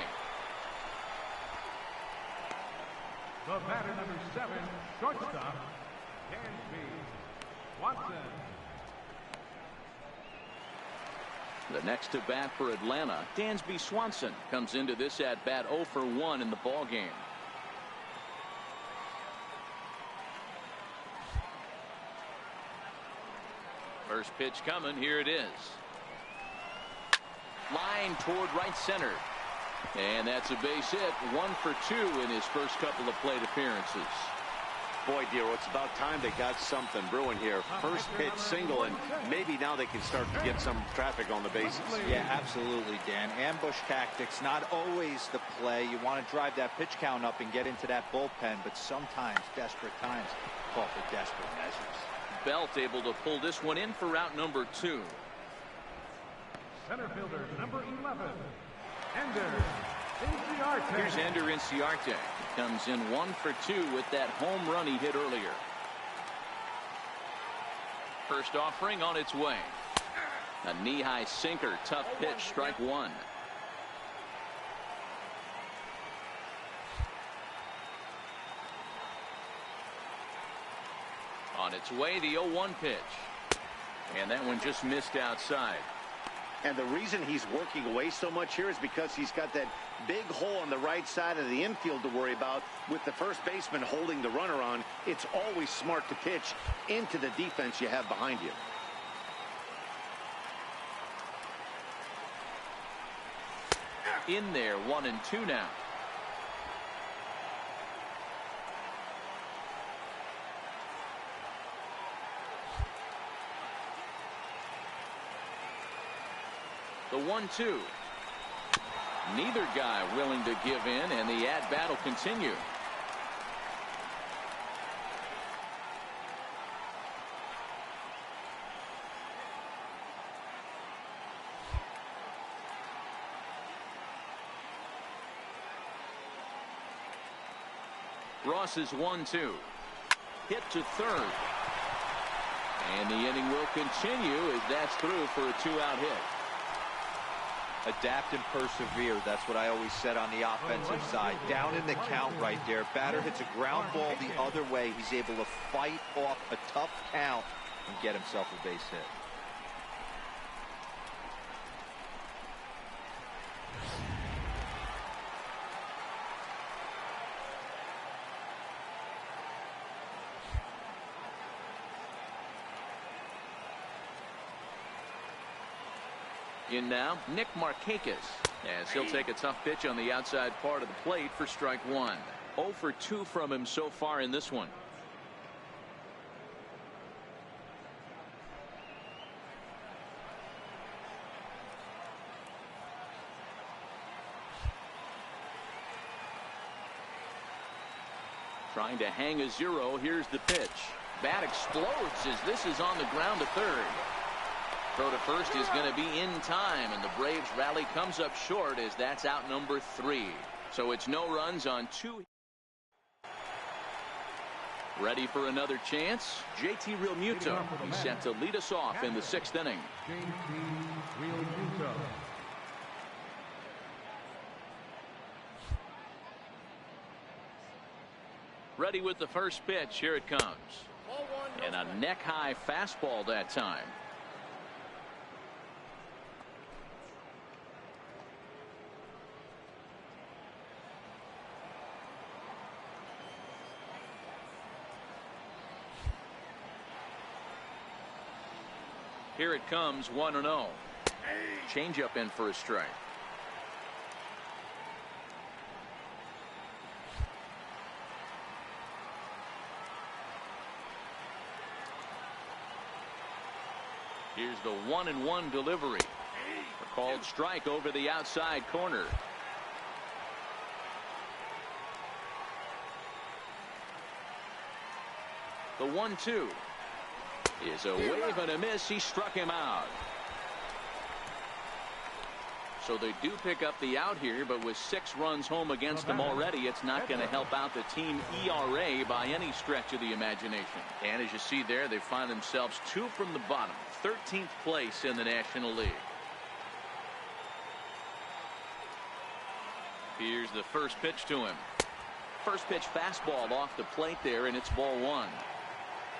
Speaker 4: The batter, number 7, shortstop, Dansby Watson.
Speaker 1: The next to bat for Atlanta, Dansby Swanson, comes into this at bat 0 for 1 in the ball game. First pitch coming. Here it is. Line toward right center. And that's a base hit. 1 for 2 in his first couple of plate appearances.
Speaker 2: Boy, Dero, it's about time they got something brewing here. First pitch single, and maybe now they can start to get some traffic on the bases.
Speaker 3: Yeah, absolutely, Dan. Ambush tactics, not always the play. You want to drive that pitch count up and get into that bullpen, but sometimes desperate times call for desperate measures.
Speaker 1: Belt able to pull this one in for out number 2.
Speaker 4: Center fielder number 11, Ender Inciarte.
Speaker 1: Here's Ender Inciarte. He comes in 1 for 2 with that home run he hit earlier. First offering on its way. A knee-high sinker. Tough pitch. Strike 1. On its way, the 0-1 pitch. And that one just missed outside.
Speaker 2: And the reason he's working away so much here is because he's got that big hole on the right side of the infield to worry about. With the first baseman holding the runner on, it's always smart to pitch into the defense you have behind you.
Speaker 1: In there, 1-2 now. The 1-2. Neither guy willing to give in, and the at-bat will continue. Ross's 1-2. Hit to third. And the inning will continue as that's through for a 2-out hit.
Speaker 3: Adapt and persevere. That's what I always said on the offensive side. Down in the count right there. Batter hits a ground ball the other way. He's able to fight off a tough count and get himself a base hit.
Speaker 1: In now, Nick Markakis, as he'll take a tough pitch on the outside part of the plate for strike 1. 0 for 2 from him so far in this one. Trying to hang a 0. Here's the pitch. Bat explodes as this is on the ground to third. Throw to first is going to be in time, and the Braves rally comes up short as that's out number 3. So it's no runs on 2. Ready for another chance? JT Realmuto. He's set to lead us off in the 6th inning.
Speaker 4: JT Realmuto.
Speaker 1: Ready with the first pitch. Here it comes. And a neck-high fastball that time. Here it comes, 1-0. Changeup in for a strike. Here's the 1-1 delivery. A called strike over the outside corner. The 1-2. Is a wave and a miss. He struck him out. So they do pick up the out here, but with 6 runs home against them already, it's not going to help out the team ERA by any stretch of the imagination. And as you see there, they find themselves 2 from the bottom, 13th place in the National League. Here's the first pitch to him. First pitch fastball off the plate there, and it's ball 1.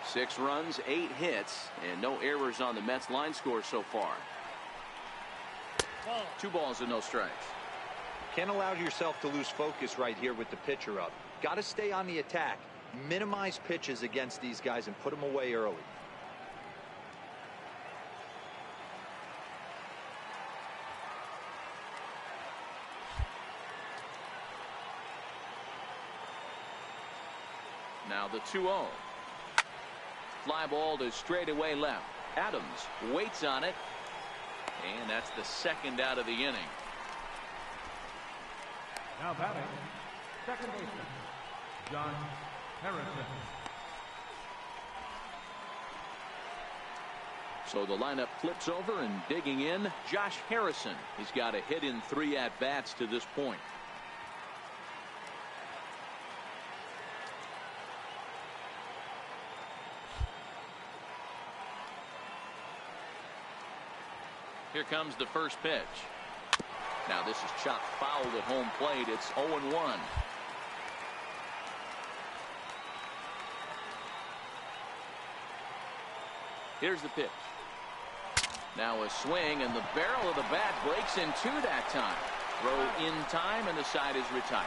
Speaker 1: 6 runs, 8 hits, and no errors on the Mets line score so far. 2 balls and no strikes.
Speaker 3: Can't allow yourself to lose focus right here with the pitcher up. Got to stay on the attack. Minimize pitches against these guys and put them away early.
Speaker 1: Now the 2-0. Fly ball to straightaway left. Adams waits on it. And that's the second out of the inning.
Speaker 4: Now batting, second baseman, John Harrison.
Speaker 1: So the lineup flips over, and digging in, Josh Harrison. He's got a hit in 3 at-bats to this point. Here comes the first pitch. Now this is chopped foul at home plate. It's 0-1. Here's the pitch. Now a swing, and the barrel of the bat breaks in 2 that time. Throw in time, and the side is retired.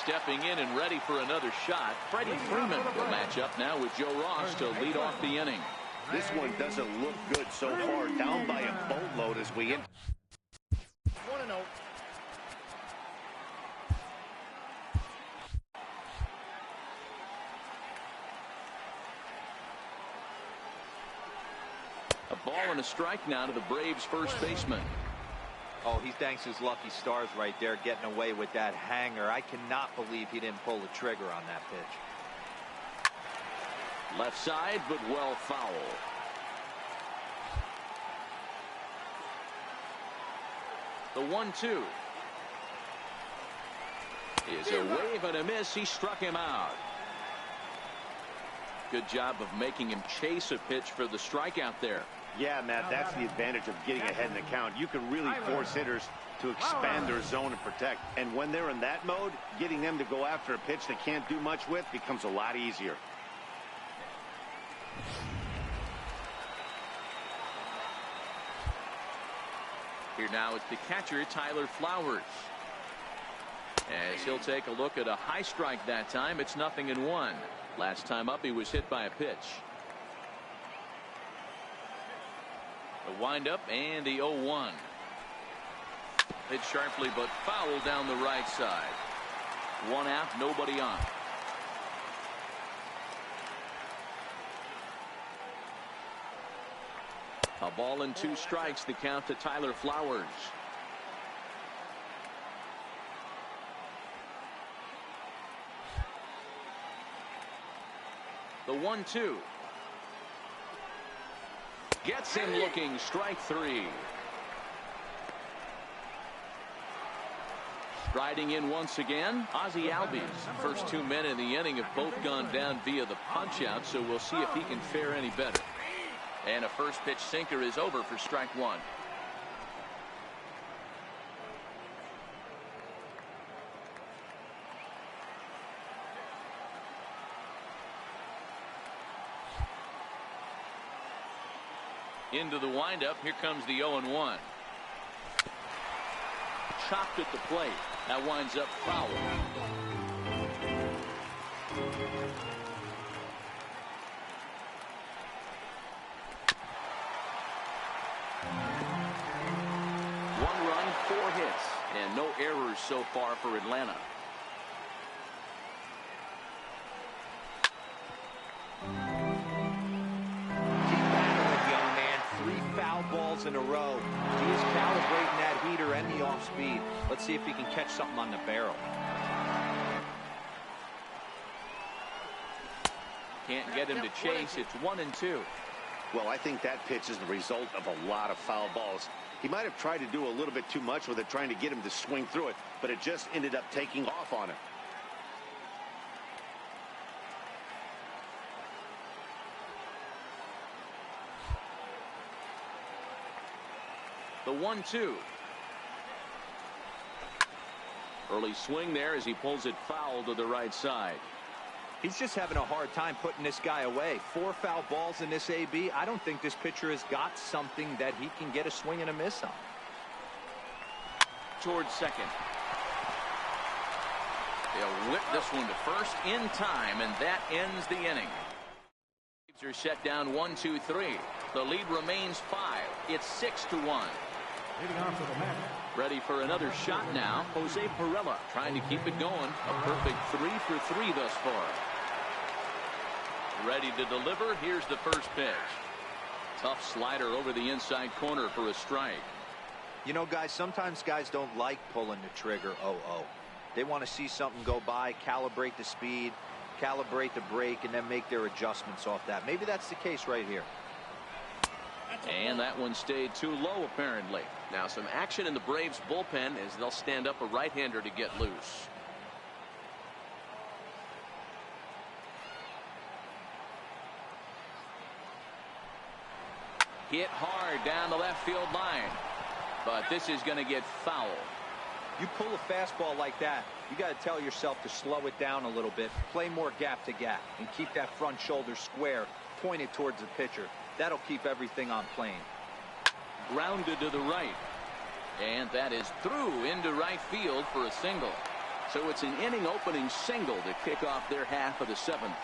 Speaker 1: Stepping in and ready for another shot, Freddie Freeman will match up now with Joe Ross to lead off the inning.
Speaker 2: This one doesn't look good so far. Down by a boatload as we end.
Speaker 6: 1-0.
Speaker 1: A ball and a strike now to the Braves first baseman.
Speaker 3: Oh, he thanks his lucky stars right there getting away with that hanger. I cannot believe he didn't pull the trigger on that pitch.
Speaker 1: Left side, but well foul. The 1-2 is a wave and a miss. He struck him out. Good job of making him chase a pitch for the strikeout there.
Speaker 2: Yeah, Matt, that's the advantage of getting ahead in the count. You can really force hitters to expand their zone and protect. And when they're in that mode, getting them to go after a pitch they can't do much with becomes a lot easier.
Speaker 1: Here now is the catcher, Tyler Flowers. As he'll take a look at a high strike that time. It's 0-1. Last time up, he was hit by a pitch. The windup and the 0-1. Hit sharply, but foul down the right side. 1 out, nobody on. A ball and 2 strikes, the count to Tyler Flowers. The 1-2. Gets him looking, strike 3. Riding in once again, Ozzie Albies. First 2 men in the inning have both gone down via the punch out, so we'll see if he can fare any better. And a first pitch sinker is over for strike 1. Into the windup. Here comes the 0-1. Chopped at the plate. That winds up foul. One run, 4 hits, and no errors so far for Atlanta.
Speaker 3: In a row. He is calibrating that heater and the off speed. Let's see if he can catch something on the barrel.
Speaker 1: Can't get him to chase. It's 1-2.
Speaker 2: Well, I think that pitch is the result of a lot of foul balls. He might have tried to do a little bit too much with it, trying to get him to swing through it, but it just ended up taking off on him.
Speaker 1: The 1-2. Early swing there as he pulls it foul to the right side.
Speaker 3: He's just having a hard time putting this guy away. 4 foul balls in this AB. I don't think this pitcher has got something that he can get a swing and a miss on.
Speaker 1: Towards second. They'll whip this one to first in time, and that ends the inning. Braves are set down 1-2-3. The lead remains 5. It's 6-1.
Speaker 4: Leading off for the Mets.
Speaker 1: Ready for another shot now. Jose Perella trying to keep it going. A perfect 3 for 3 thus far. Ready to deliver. Here's the first pitch. Tough slider over the inside corner for a strike.
Speaker 3: You know, guys, sometimes guys don't like pulling the trigger 0-0. They want to see something go by, calibrate the speed, calibrate the break, and then make their adjustments off that. Maybe that's the case right here.
Speaker 1: And that one stayed too low, apparently.
Speaker 5: Now some action in the Braves bullpen as they'll stand up a right-hander to get loose.
Speaker 1: Hit hard down the left field line. But this is going to get foul.
Speaker 3: You pull a fastball like that, you got to tell yourself to slow it down a little bit, play more gap to gap, and keep that front shoulder square, pointed towards the pitcher. That'll keep everything on plane.
Speaker 1: Grounded to the right. And that is through into right field for a single. So it's an inning opening single to kick off their half of the 7th.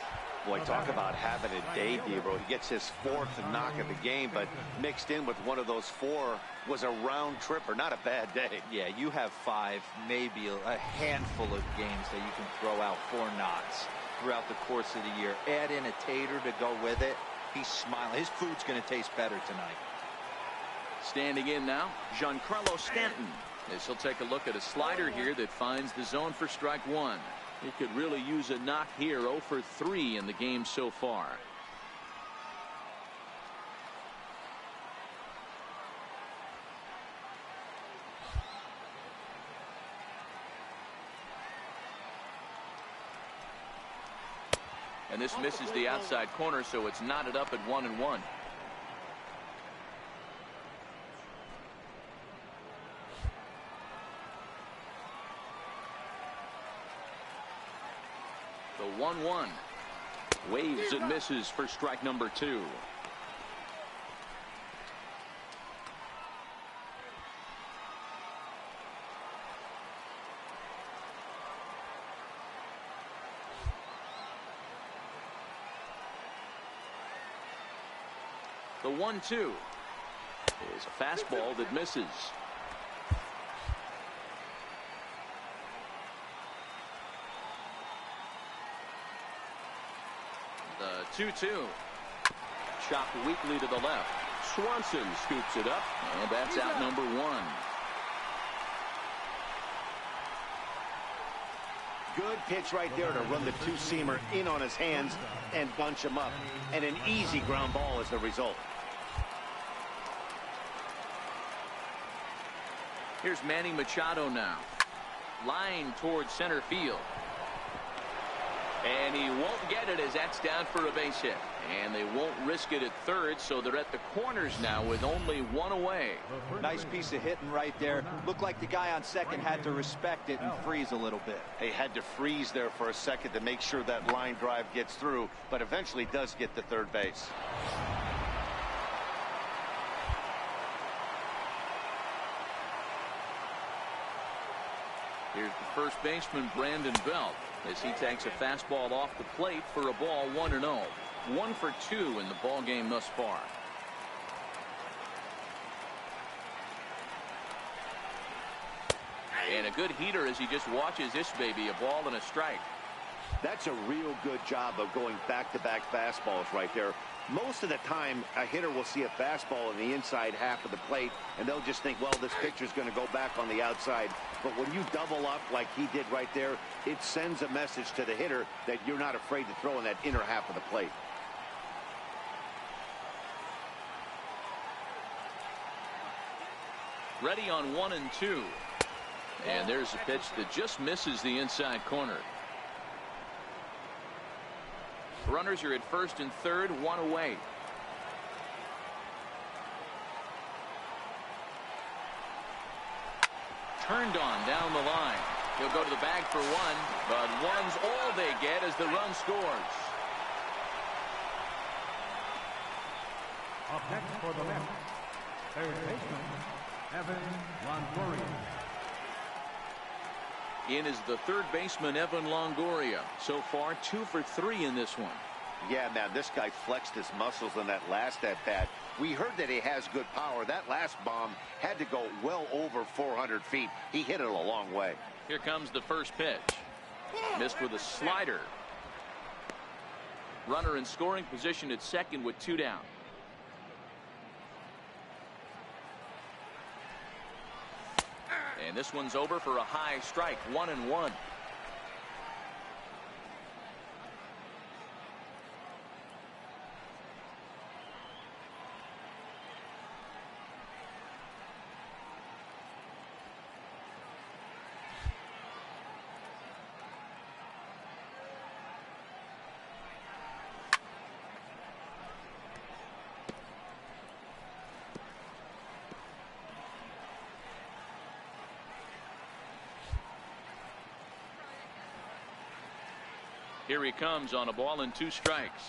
Speaker 2: Boy, talk about having a day, Debro. He gets his 4th knock of the game, but mixed in with one of those 4 was a round tripper. Not a bad day.
Speaker 3: Yeah, you have 5, maybe a handful of games that you can throw out 4 knocks throughout the course of the year. Add in a tater to go with it. He's smiling. His food's going to taste better tonight.
Speaker 1: Standing in now, Giancarlo Stanton. As he'll take a look at a slider here that finds the zone for strike 1. He could really use a knock here. 0 for 3 in the game so far. And this misses the outside corner, so it's knotted up at 1-1. The 1-1. Waves and misses for strike number 2. The 1-2 is a fastball that misses. The 2-2. Chopped weakly to the left. Swanson scoops it up, and that's out number 1.
Speaker 2: Good pitch right there to run the 2-seamer in on his hands and bunch him up. And an easy ground ball as the result.
Speaker 1: Here's Manny Machado now. Line towards center field. And he won't get it as that's down for a base hit. And they won't risk it at third, so they're at the corners now with only 1 away.
Speaker 3: Nice piece of hitting right there. Looked like the guy on second had to respect it and freeze a little bit.
Speaker 2: He had to freeze there for a second to make sure that line drive gets through, but eventually does get to third base.
Speaker 1: Here's the first baseman, Brandon Belt, as he takes a fastball off the plate for a ball 1-0. 1 for 2 in the ball game thus far. And a good heater as he just watches this baby, a ball and a strike.
Speaker 2: That's a real good job of going back-to-back fastballs right there. Most of the time, a hitter will see a fastball in the inside half of the plate, and they'll just think, well, this pitcher's going to go back on the outside. But when you double up like he did right there, it sends a message to the hitter that you're not afraid to throw in that inner half of the plate.
Speaker 1: Ready on 1 and 2. And there's a pitch that just misses the inside corner. Runners are at first and third, 1 away. Turned on down the line. He'll go to the bag for one, but one's all they get as the run scores.
Speaker 4: Up next for the Mets, third baseman, Evan Longoria.
Speaker 1: In is the third baseman, Evan Longoria. So far, 2 for 3 in this one.
Speaker 2: Yeah, man, this guy flexed his muscles on that last at-bat. We heard that he has good power. That last bomb had to go well over 400 feet. He hit it a long way.
Speaker 1: Here comes the first pitch. Missed with a slider. Runner in scoring position at second with 2 down. And this one's over for a high strike, 1-1. Here he comes on a ball and 2 strikes.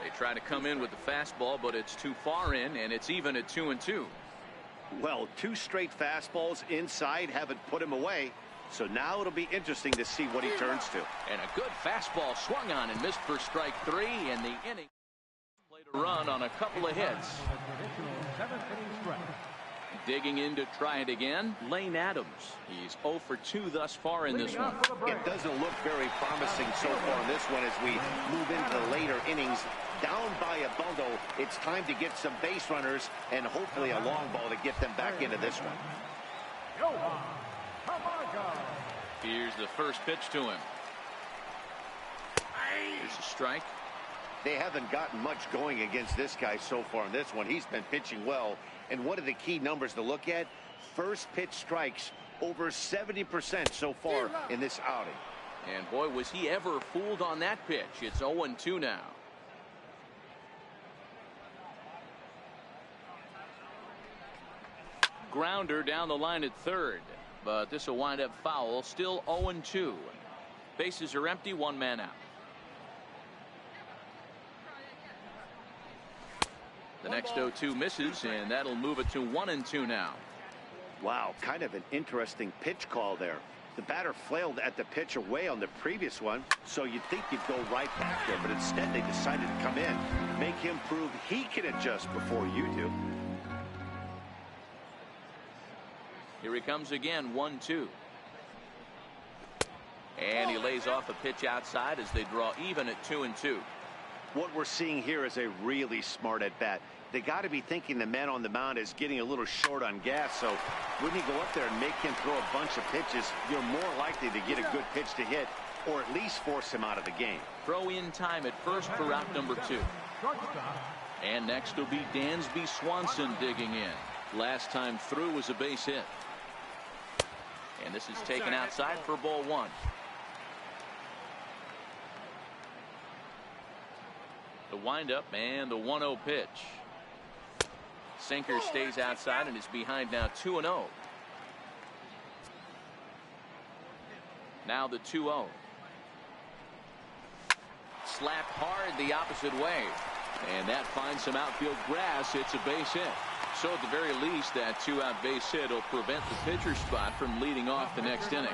Speaker 1: They try to come in with the fastball, but it's too far in, and it's even at 2-2.
Speaker 2: Well, 2 straight fastballs inside haven't put him away. So now it'll be interesting to see what he turns to.
Speaker 1: And a good fastball swung on and missed for strike 3, and the inning played a run on a couple of hits. Digging in to try it again, Lane Adams. He's 0 for 2 thus far in this one.
Speaker 2: It doesn't look very promising so far in this one as we move into the later innings. Down by a bundle, it's time to get some base runners and hopefully a long ball to get them back into this one.
Speaker 1: Here's the first pitch to him. Here's a strike.
Speaker 2: They haven't gotten much going against this guy so far in this one. He's been pitching well. And one of the key numbers to look at, first pitch strikes over 70% so far in this outing.
Speaker 1: And boy, was he ever fooled on that pitch. It's 0-2 now. Grounder down the line at third, but this will wind up foul. Still 0-2. Bases are empty, 1 man out. The next 0-2 misses, and that'll move it to 1-2 now.
Speaker 2: Wow, kind of an interesting pitch call there. The batter flailed at the pitch away on the previous one, so you'd think you'd go right back there, but instead they decided to come in, make him prove he can adjust before you do.
Speaker 1: Here he comes again, 1-2. And he lays off a pitch outside as they draw even at 2-2.
Speaker 2: What we're seeing here is a really smart at bat. They got to be thinking the man on the mound is getting a little short on gas, so when you go up there and make him throw a bunch of pitches, you're more likely to get a good pitch to hit or at least force him out of the game.
Speaker 1: Throw in time at first for route number 2. And next will be Dansby Swanson digging in. Last time through was a base hit. And this is taken outside for ball 1. The windup and the 1-0 pitch. Sinker stays outside and is behind now 2-0. Now the 2-0. Slapped hard the opposite way. And that finds some outfield grass. It's a base hit. So at the very least, that 2-out base hit will prevent the pitcher spot from leading off the next inning.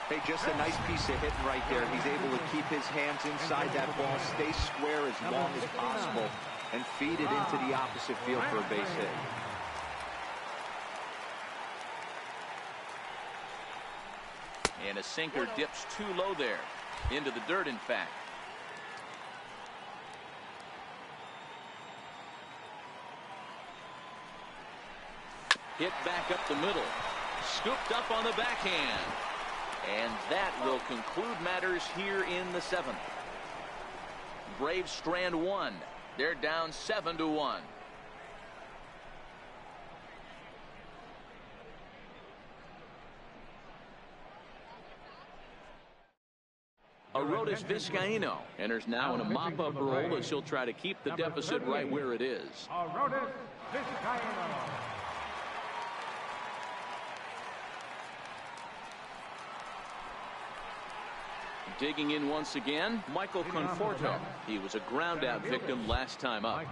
Speaker 3: Hey, just a nice piece of hitting right there. He's able to keep his hands inside that ball, stay square as long as possible, and feed it into the opposite field for a base hit.
Speaker 1: And a sinker dips too low there. Into the dirt, in fact. Hit back up the middle. Scooped up on the backhand. And that will conclude matters here in the 7th. Braves strand 1. They're down 7-1. Arodys Vizcaíno enters now in a mop-up role as he'll try to keep the deficit right where it is.
Speaker 4: Arodys Vizcaíno.
Speaker 1: Digging in once again, Michael Conforto. He was a ground out victim last time up.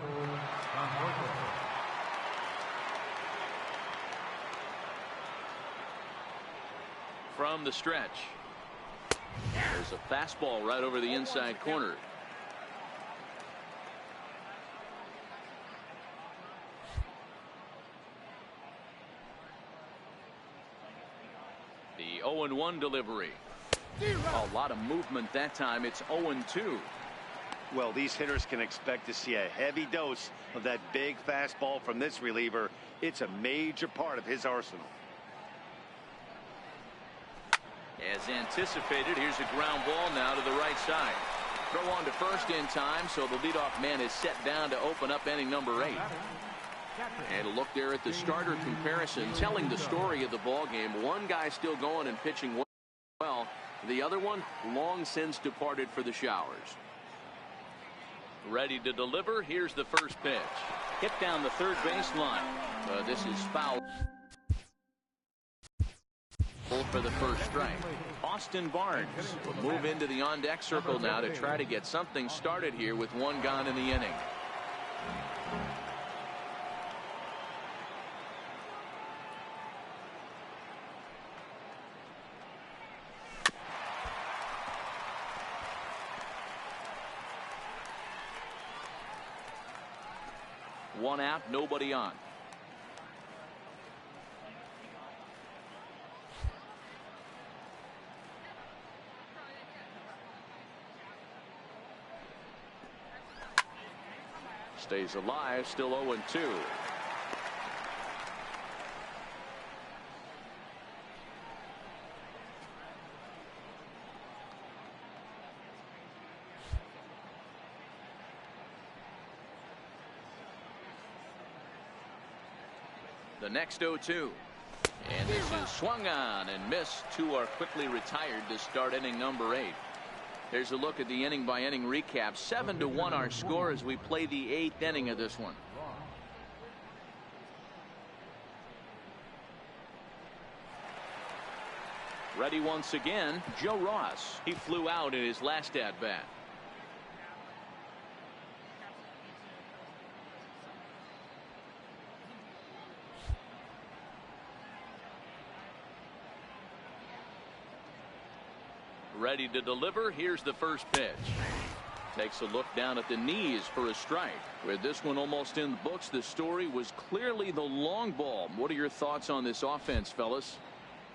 Speaker 1: From the stretch. There's a fastball right over the inside corner. The 0-1 delivery. A lot of movement that time. It's 0-2.
Speaker 2: Well, these hitters can expect to see a heavy dose of that big fastball from this reliever. It's a major part of his arsenal.
Speaker 1: As anticipated, here's a ground ball now to the right side. Throw on to first in time, so the leadoff man is set down to open up inning number 8. And a look there at the starter comparison, telling the story of the ball game. One guy still going and pitching well. The other one long since departed for the showers. Ready to deliver. Here's the first pitch. Hit down the third baseline. This is foul for the first strike. Austin Barnes will move into the on-deck circle now to try to get something started here with one gone in the inning. One out, nobody on. Stays alive, still 0-2. The next 0-2. And this is swung on and missed. Two are quickly retired to start inning number 8. Here's a look at the inning by inning recap. 7-1 our score as we play the 8th inning of this one. Ready once again, Joe Ross. He flew out in his last at bat. Ready to deliver. Here's the first pitch. Takes a look down at the knees for a strike. With this one almost in the books, the story was clearly the long ball. What are your thoughts on this offense, fellas?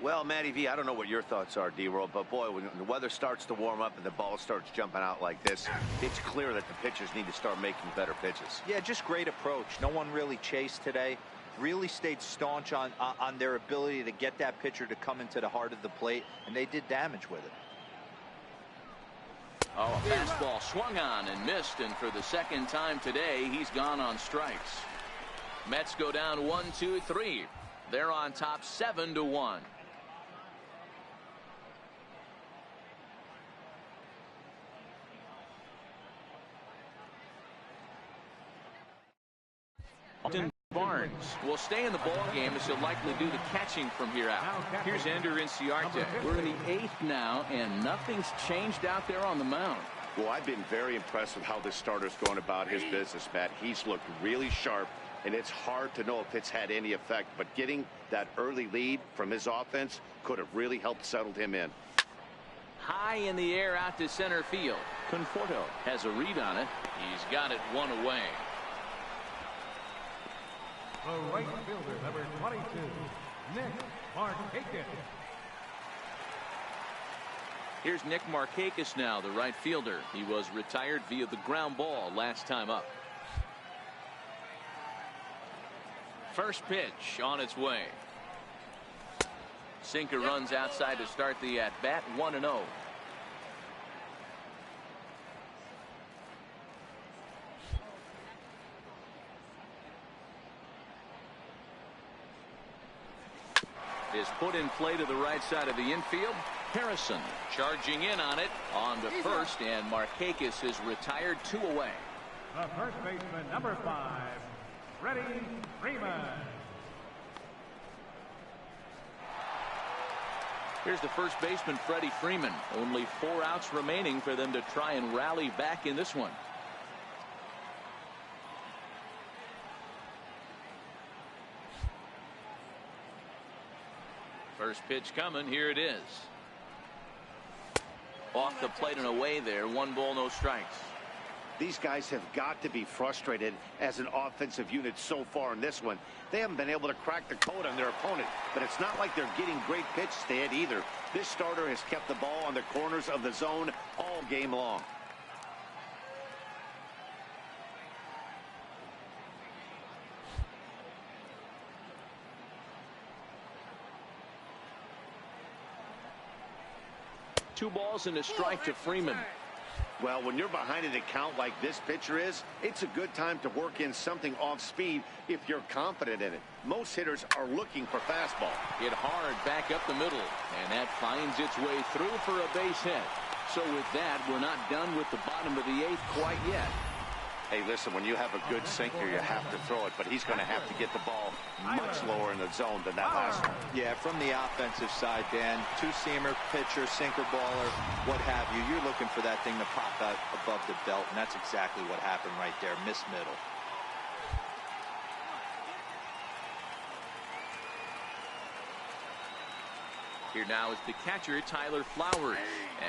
Speaker 2: Well, Matty V, I don't know what your thoughts are, D-Roll, but boy, when the weather starts to warm up and the ball starts jumping out like this, it's clear that the pitchers need to start making better pitches.
Speaker 3: Yeah, just great approach. No one really chased today. Really stayed staunch on their ability to get that pitcher to come into the heart of the plate, and they did damage with it.
Speaker 1: Oh, a fastball swung on and missed, and for the second time today, he's gone on strikes. Mets go down 1-2-3. They're on top 7-1. Austin Barnes will stay in the ball game as he'll likely do the catching from here out. Here's Ender Inciarte. We're in the 8th now, and nothing's changed out there on the mound.
Speaker 2: Well, I've been very impressed with how this starter's going about his business, Matt. He's looked really sharp, and it's hard to know if it's had any effect, but getting that early lead from his offense could have really helped settle him in.
Speaker 1: High in the air out to center field. Conforto has a read on it. He's got it one away.
Speaker 4: The right fielder, number 22, Nick Markakis.
Speaker 1: Here's Nick Markakis now, the right fielder. He was retired via the ground ball last time up. First pitch on its way. Sinker runs outside to start the at-bat, 1-0. Is put in play to the right side of the infield. Harrison charging in on it on to first, and Markakis is retired, 2 away.
Speaker 4: The first baseman, number 5, Freddie Freeman.
Speaker 1: Here's the first baseman, Freddie Freeman. Only 4 outs remaining for them to try and rally back in this one. First pitch coming. Here it is. Off the plate and away there. 1 ball, no strikes.
Speaker 2: These guys have got to be frustrated as an offensive unit so far in this one. They haven't been able to crack the code on their opponent, but it's not like they're getting great pitches to hit either. This starter has kept the ball on the corners of the zone all game long.
Speaker 1: Two balls and a strike to Freeman.
Speaker 2: Well, when you're behind an account like this pitcher is, it's a good time to work in something off speed if you're confident in it. Most hitters are looking for fastball.
Speaker 1: Hit hard back up the middle, and that finds its way through for a base hit. So with that, we're not done with the bottom of the 8th quite yet.
Speaker 2: Hey, listen, when you have a good sinker, you have to throw it, but he's going to have to get the ball much lower in the zone than that last one.
Speaker 3: Yeah, from the offensive side, Dan, 2-seamer, pitcher, sinker baller, what have you. You're looking for that thing to pop out above the belt, and that's exactly what happened right there. Miss middle.
Speaker 1: Here now is the catcher, Tyler Flowers,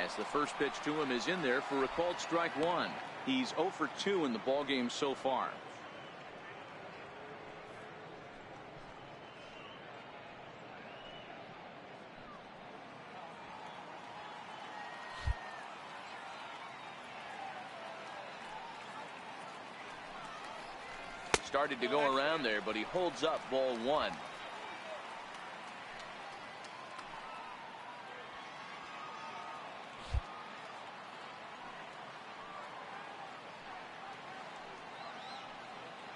Speaker 1: as the first pitch to him is in there for a called strike 1. He's 0 for 2 in the ballgame so far. Started to go around there, but he holds up ball 1.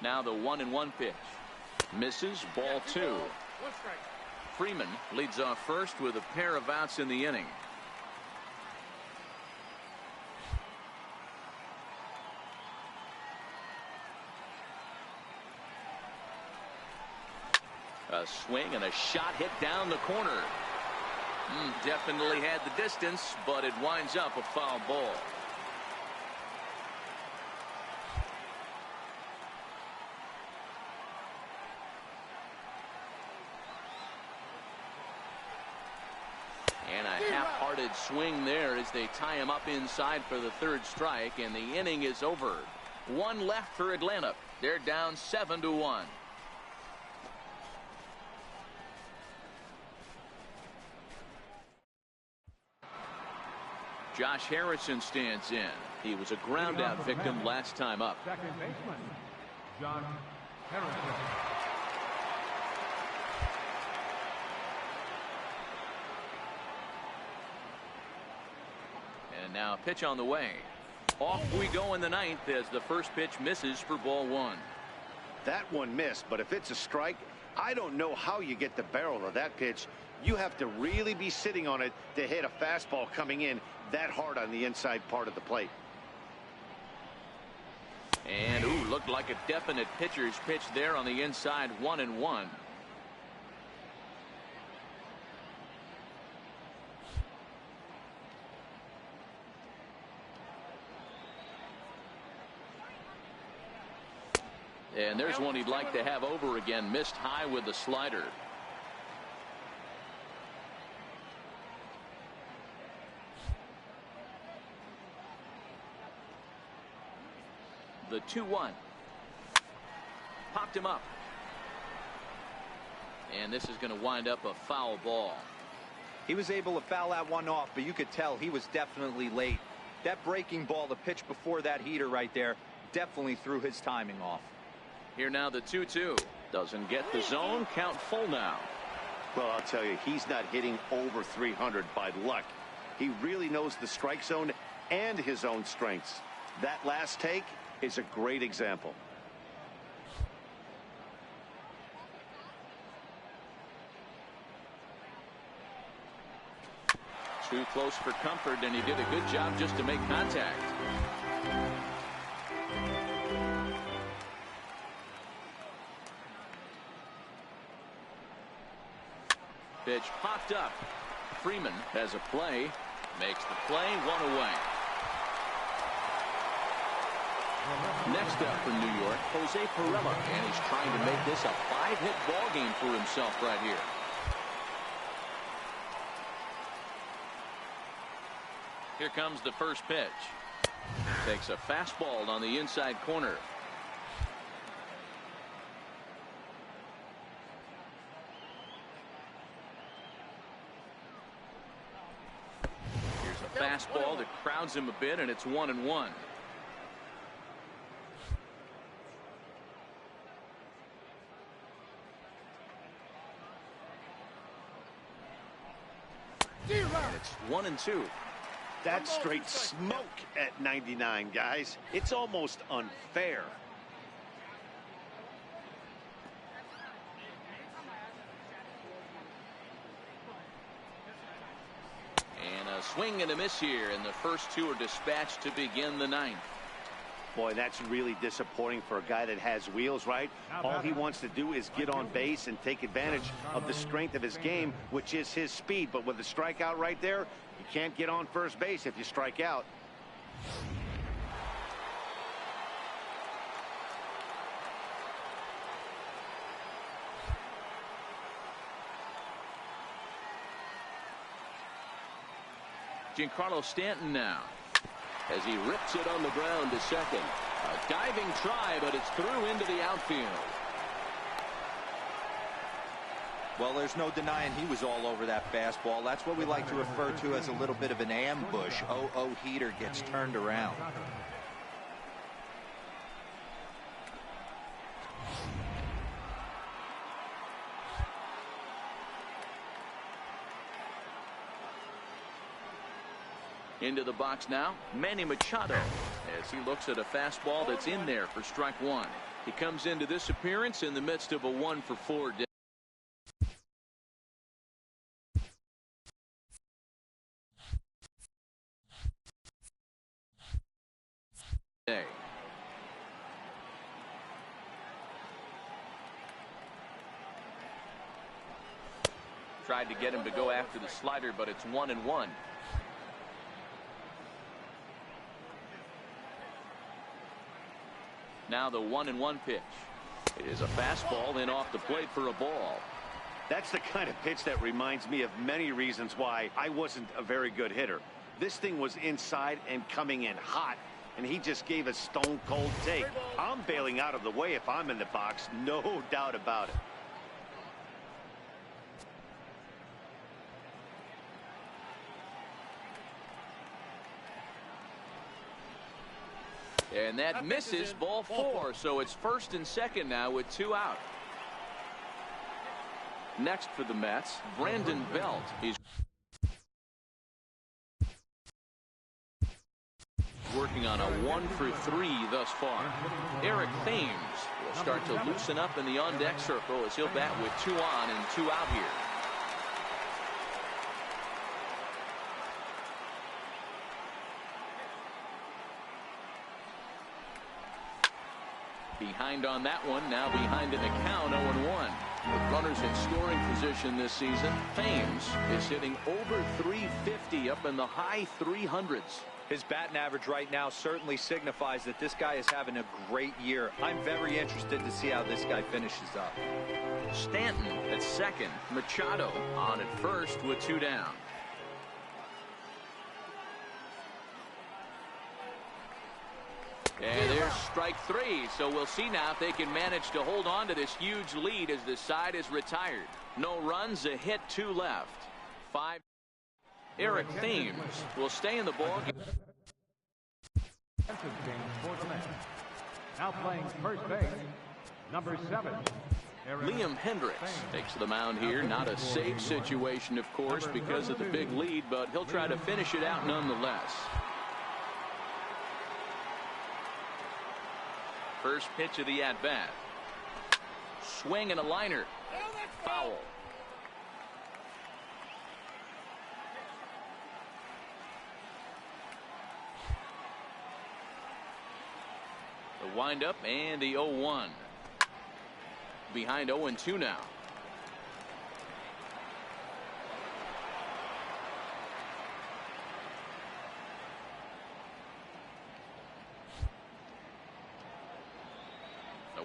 Speaker 1: Now the 1-1 pitch. Misses, ball 2. Freeman leads off first with a pair of outs in the inning. A swing and a shot hit down the corner. Definitely had the distance, but it winds up a foul ball. And a half-hearted swing there as they tie him up inside for the 3rd strike, and the inning is over. 1 left for Atlanta. They're down 7-1. Josh Harrison stands in. He was a ground-out victim last time up.
Speaker 4: Second baseman, Josh Harrison.
Speaker 1: And now a pitch on the way. Off we go in the 9th as the first pitch misses for ball 1.
Speaker 2: That one missed, but if it's a strike, I don't know how you get the barrel of that pitch. You have to really be sitting on it to hit a fastball coming in that hard on the inside part of the plate.
Speaker 1: And looked like a definite pitcher's pitch there on the inside. 1-1. And there's one he'd like to have over again. Missed high with the slider. The 2-1. Popped him up. And this is going to wind up a foul ball.
Speaker 3: He was able to foul that one off, but you could tell he was definitely late. That breaking ball, the pitch before that heater right there, definitely threw his timing off.
Speaker 1: Here now the 2-2. Doesn't get the zone. Count full now.
Speaker 2: Well, I'll tell you, he's not hitting over 300 by luck. He really knows the strike zone and his own strengths. That last take is a great example.
Speaker 1: Too close for comfort, and he did a good job just to make contact. Pitch popped up. Freeman has a play. Makes the play, 1 away. Next up from New York, Jose Pirela, and he's trying to make this a 5-hit ball game for himself right here. Here comes the first pitch. Takes a fastball on the inside corner. Here's a fastball that crowds him a bit, and it's 1-1. And it's 1-2.
Speaker 2: That's straight smoke at 99, guys. It's almost unfair.
Speaker 1: And a swing and a miss here, and the first two are dispatched to begin the ninth.
Speaker 2: Boy, that's really disappointing for a guy that has wheels, right? All he wants to do is get on base and take advantage of the strength of his game, which is his speed. But with the strikeout right there, you can't get on first base if you strike out.
Speaker 1: Giancarlo Stanton now, as he rips it on the ground to second. A diving try, but it's through into the outfield.
Speaker 3: Well, there's no denying he was all over that fastball. That's what we like to refer to as a little bit of an ambush. Oh, heater gets turned around.
Speaker 1: Into the box now, Manny Machado, as he looks at a fastball that's in there for strike one. He comes into this appearance in the midst of a 1-for-4 day. Tried to get him to go after the slider, but it's 1-1. Now the 1-1 pitch. It is a fastball in off the plate for a ball.
Speaker 2: That's the kind of pitch that reminds me of many reasons why I wasn't a very good hitter. This thing was inside and coming in hot, and he just gave a stone cold take. I'm bailing out of the way if I'm in the box, no doubt about it.
Speaker 1: And that misses, ball 4. So it's first and second now with 2 out. Next for the Mets, Brandon Belt. He's working on a 1-for-3 thus far. Eric Thames will start to loosen up in the on-deck circle as he'll bat with 2 on and 2 out here. Behind on that one, now behind in the count, 0-1. With runners in scoring position this season, Thames is hitting over 350, up in the high 300s.
Speaker 3: His batting average right now certainly signifies that this guy is having a great year. I'm very interested to see how this guy finishes up.
Speaker 1: Stanton at second, Machado on at first with 2 down. And there's strike 3, so we'll see now if they can manage to hold on to this huge lead as the side is retired. No runs, a hit, 2 left. 5. Eric Thames will stay in the ball game.
Speaker 4: Now playing first base, number 7.
Speaker 1: Liam Hendricks takes the mound here. Not a safe situation, of course, because of the big lead, but he'll try to finish it out nonetheless. First pitch of the at-bat. Swing and a liner. Foul. The windup and the 0-1. Behind 0-2 now.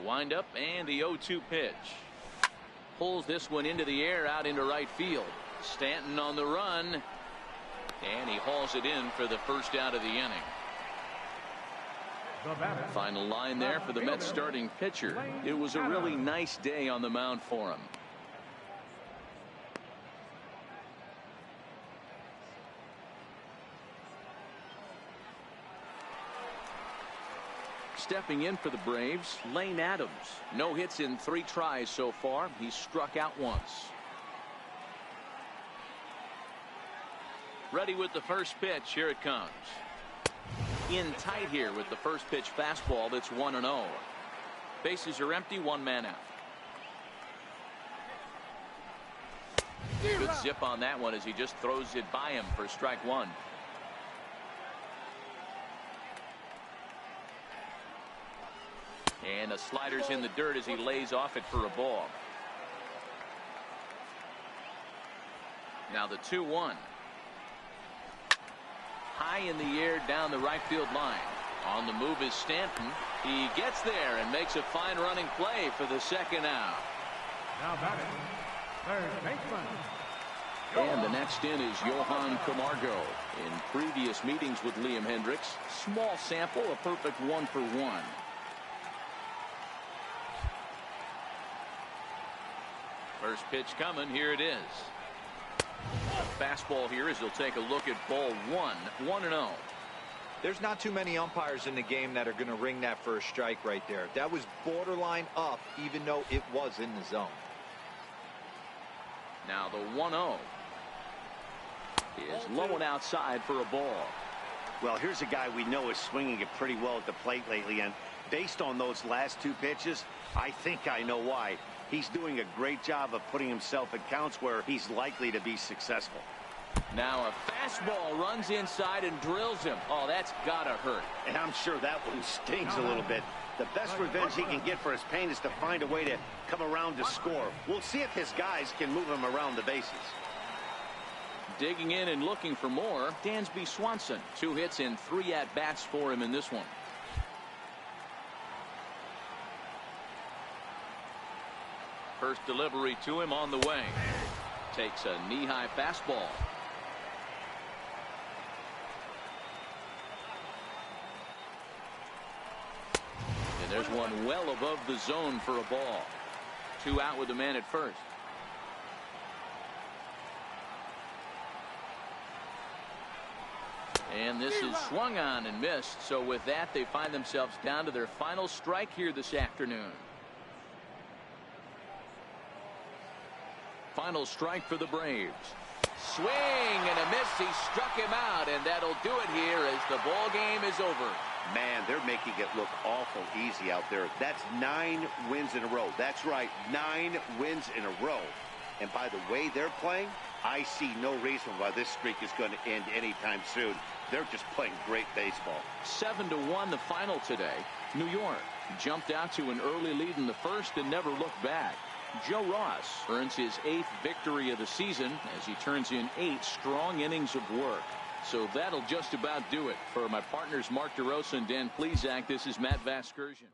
Speaker 1: The windup and the 0-2 pitch. Pulls this one into the air out into right field. Stanton on the run. And he hauls it in for the first out of the inning. Final line there for the Mets starting pitcher. It was a really nice day on the mound for him. Stepping in for the Braves, Lane Adams. No hits in 3 tries so far. He's struck out once. Ready with the first pitch. Here it comes. In tight here with the first pitch fastball. That's 1-0. Bases are empty. 1 man out. Good zip on that one as he just throws it by him for strike 1. And the slider's in the dirt as he lays off it for a ball. Now the 2-1. High in the air down the right field line. On the move is Stanton. He gets there and makes a fine running play for the second out.
Speaker 4: Now batting, third baseman.
Speaker 1: And the next in is Johan Camargo. In previous meetings with Liam Hendricks, small sample, a perfect 1-for-1. First pitch coming. Here it is. Fastball here as he'll take a look at ball 1. 1-0.
Speaker 3: There's not too many umpires in the game that are going to ring that first strike right there. That was borderline up, even though it was in the zone.
Speaker 1: Now the 1-0 is low and outside for a ball.
Speaker 2: Well, here's a guy we know is swinging it pretty well at the plate lately, and based on those last 2 pitches, I think I know why. He's doing a great job of putting himself in counts where he's likely to be successful.
Speaker 1: Now a fastball runs inside and drills him. Oh, that's gotta hurt.
Speaker 2: And I'm sure that one stings a little bit. The best revenge he can get for his pain is to find a way to come around to score. We'll see if his guys can move him around the bases.
Speaker 1: Digging in and looking for more, Dansby Swanson. 2 hits and 3 at-bats for him in this one. First delivery to him on the way. Takes a knee-high fastball. And there's one well above the zone for a ball. 2 out with the man at first. And this is swung on and missed. So with that, they find themselves down to their final strike here this afternoon. Final strike for the Braves. Swing and a miss. He struck him out, and that'll do it here as the ball game is over.
Speaker 2: Man, they're making it look awful easy out there. That's 9 wins in a row. That's right, 9 wins in a row. And by the way they're playing, I see no reason why this streak is going to end anytime soon. They're just playing great baseball.
Speaker 1: 7-1 the final today. New York jumped out to an early lead in the first and never looked back. Joe Ross earns his 8th victory of the season as he turns in 8 strong innings of work. So that'll just about do it. For my partners Mark DeRosa and Dan Plesac, this is Matt Vasgersian.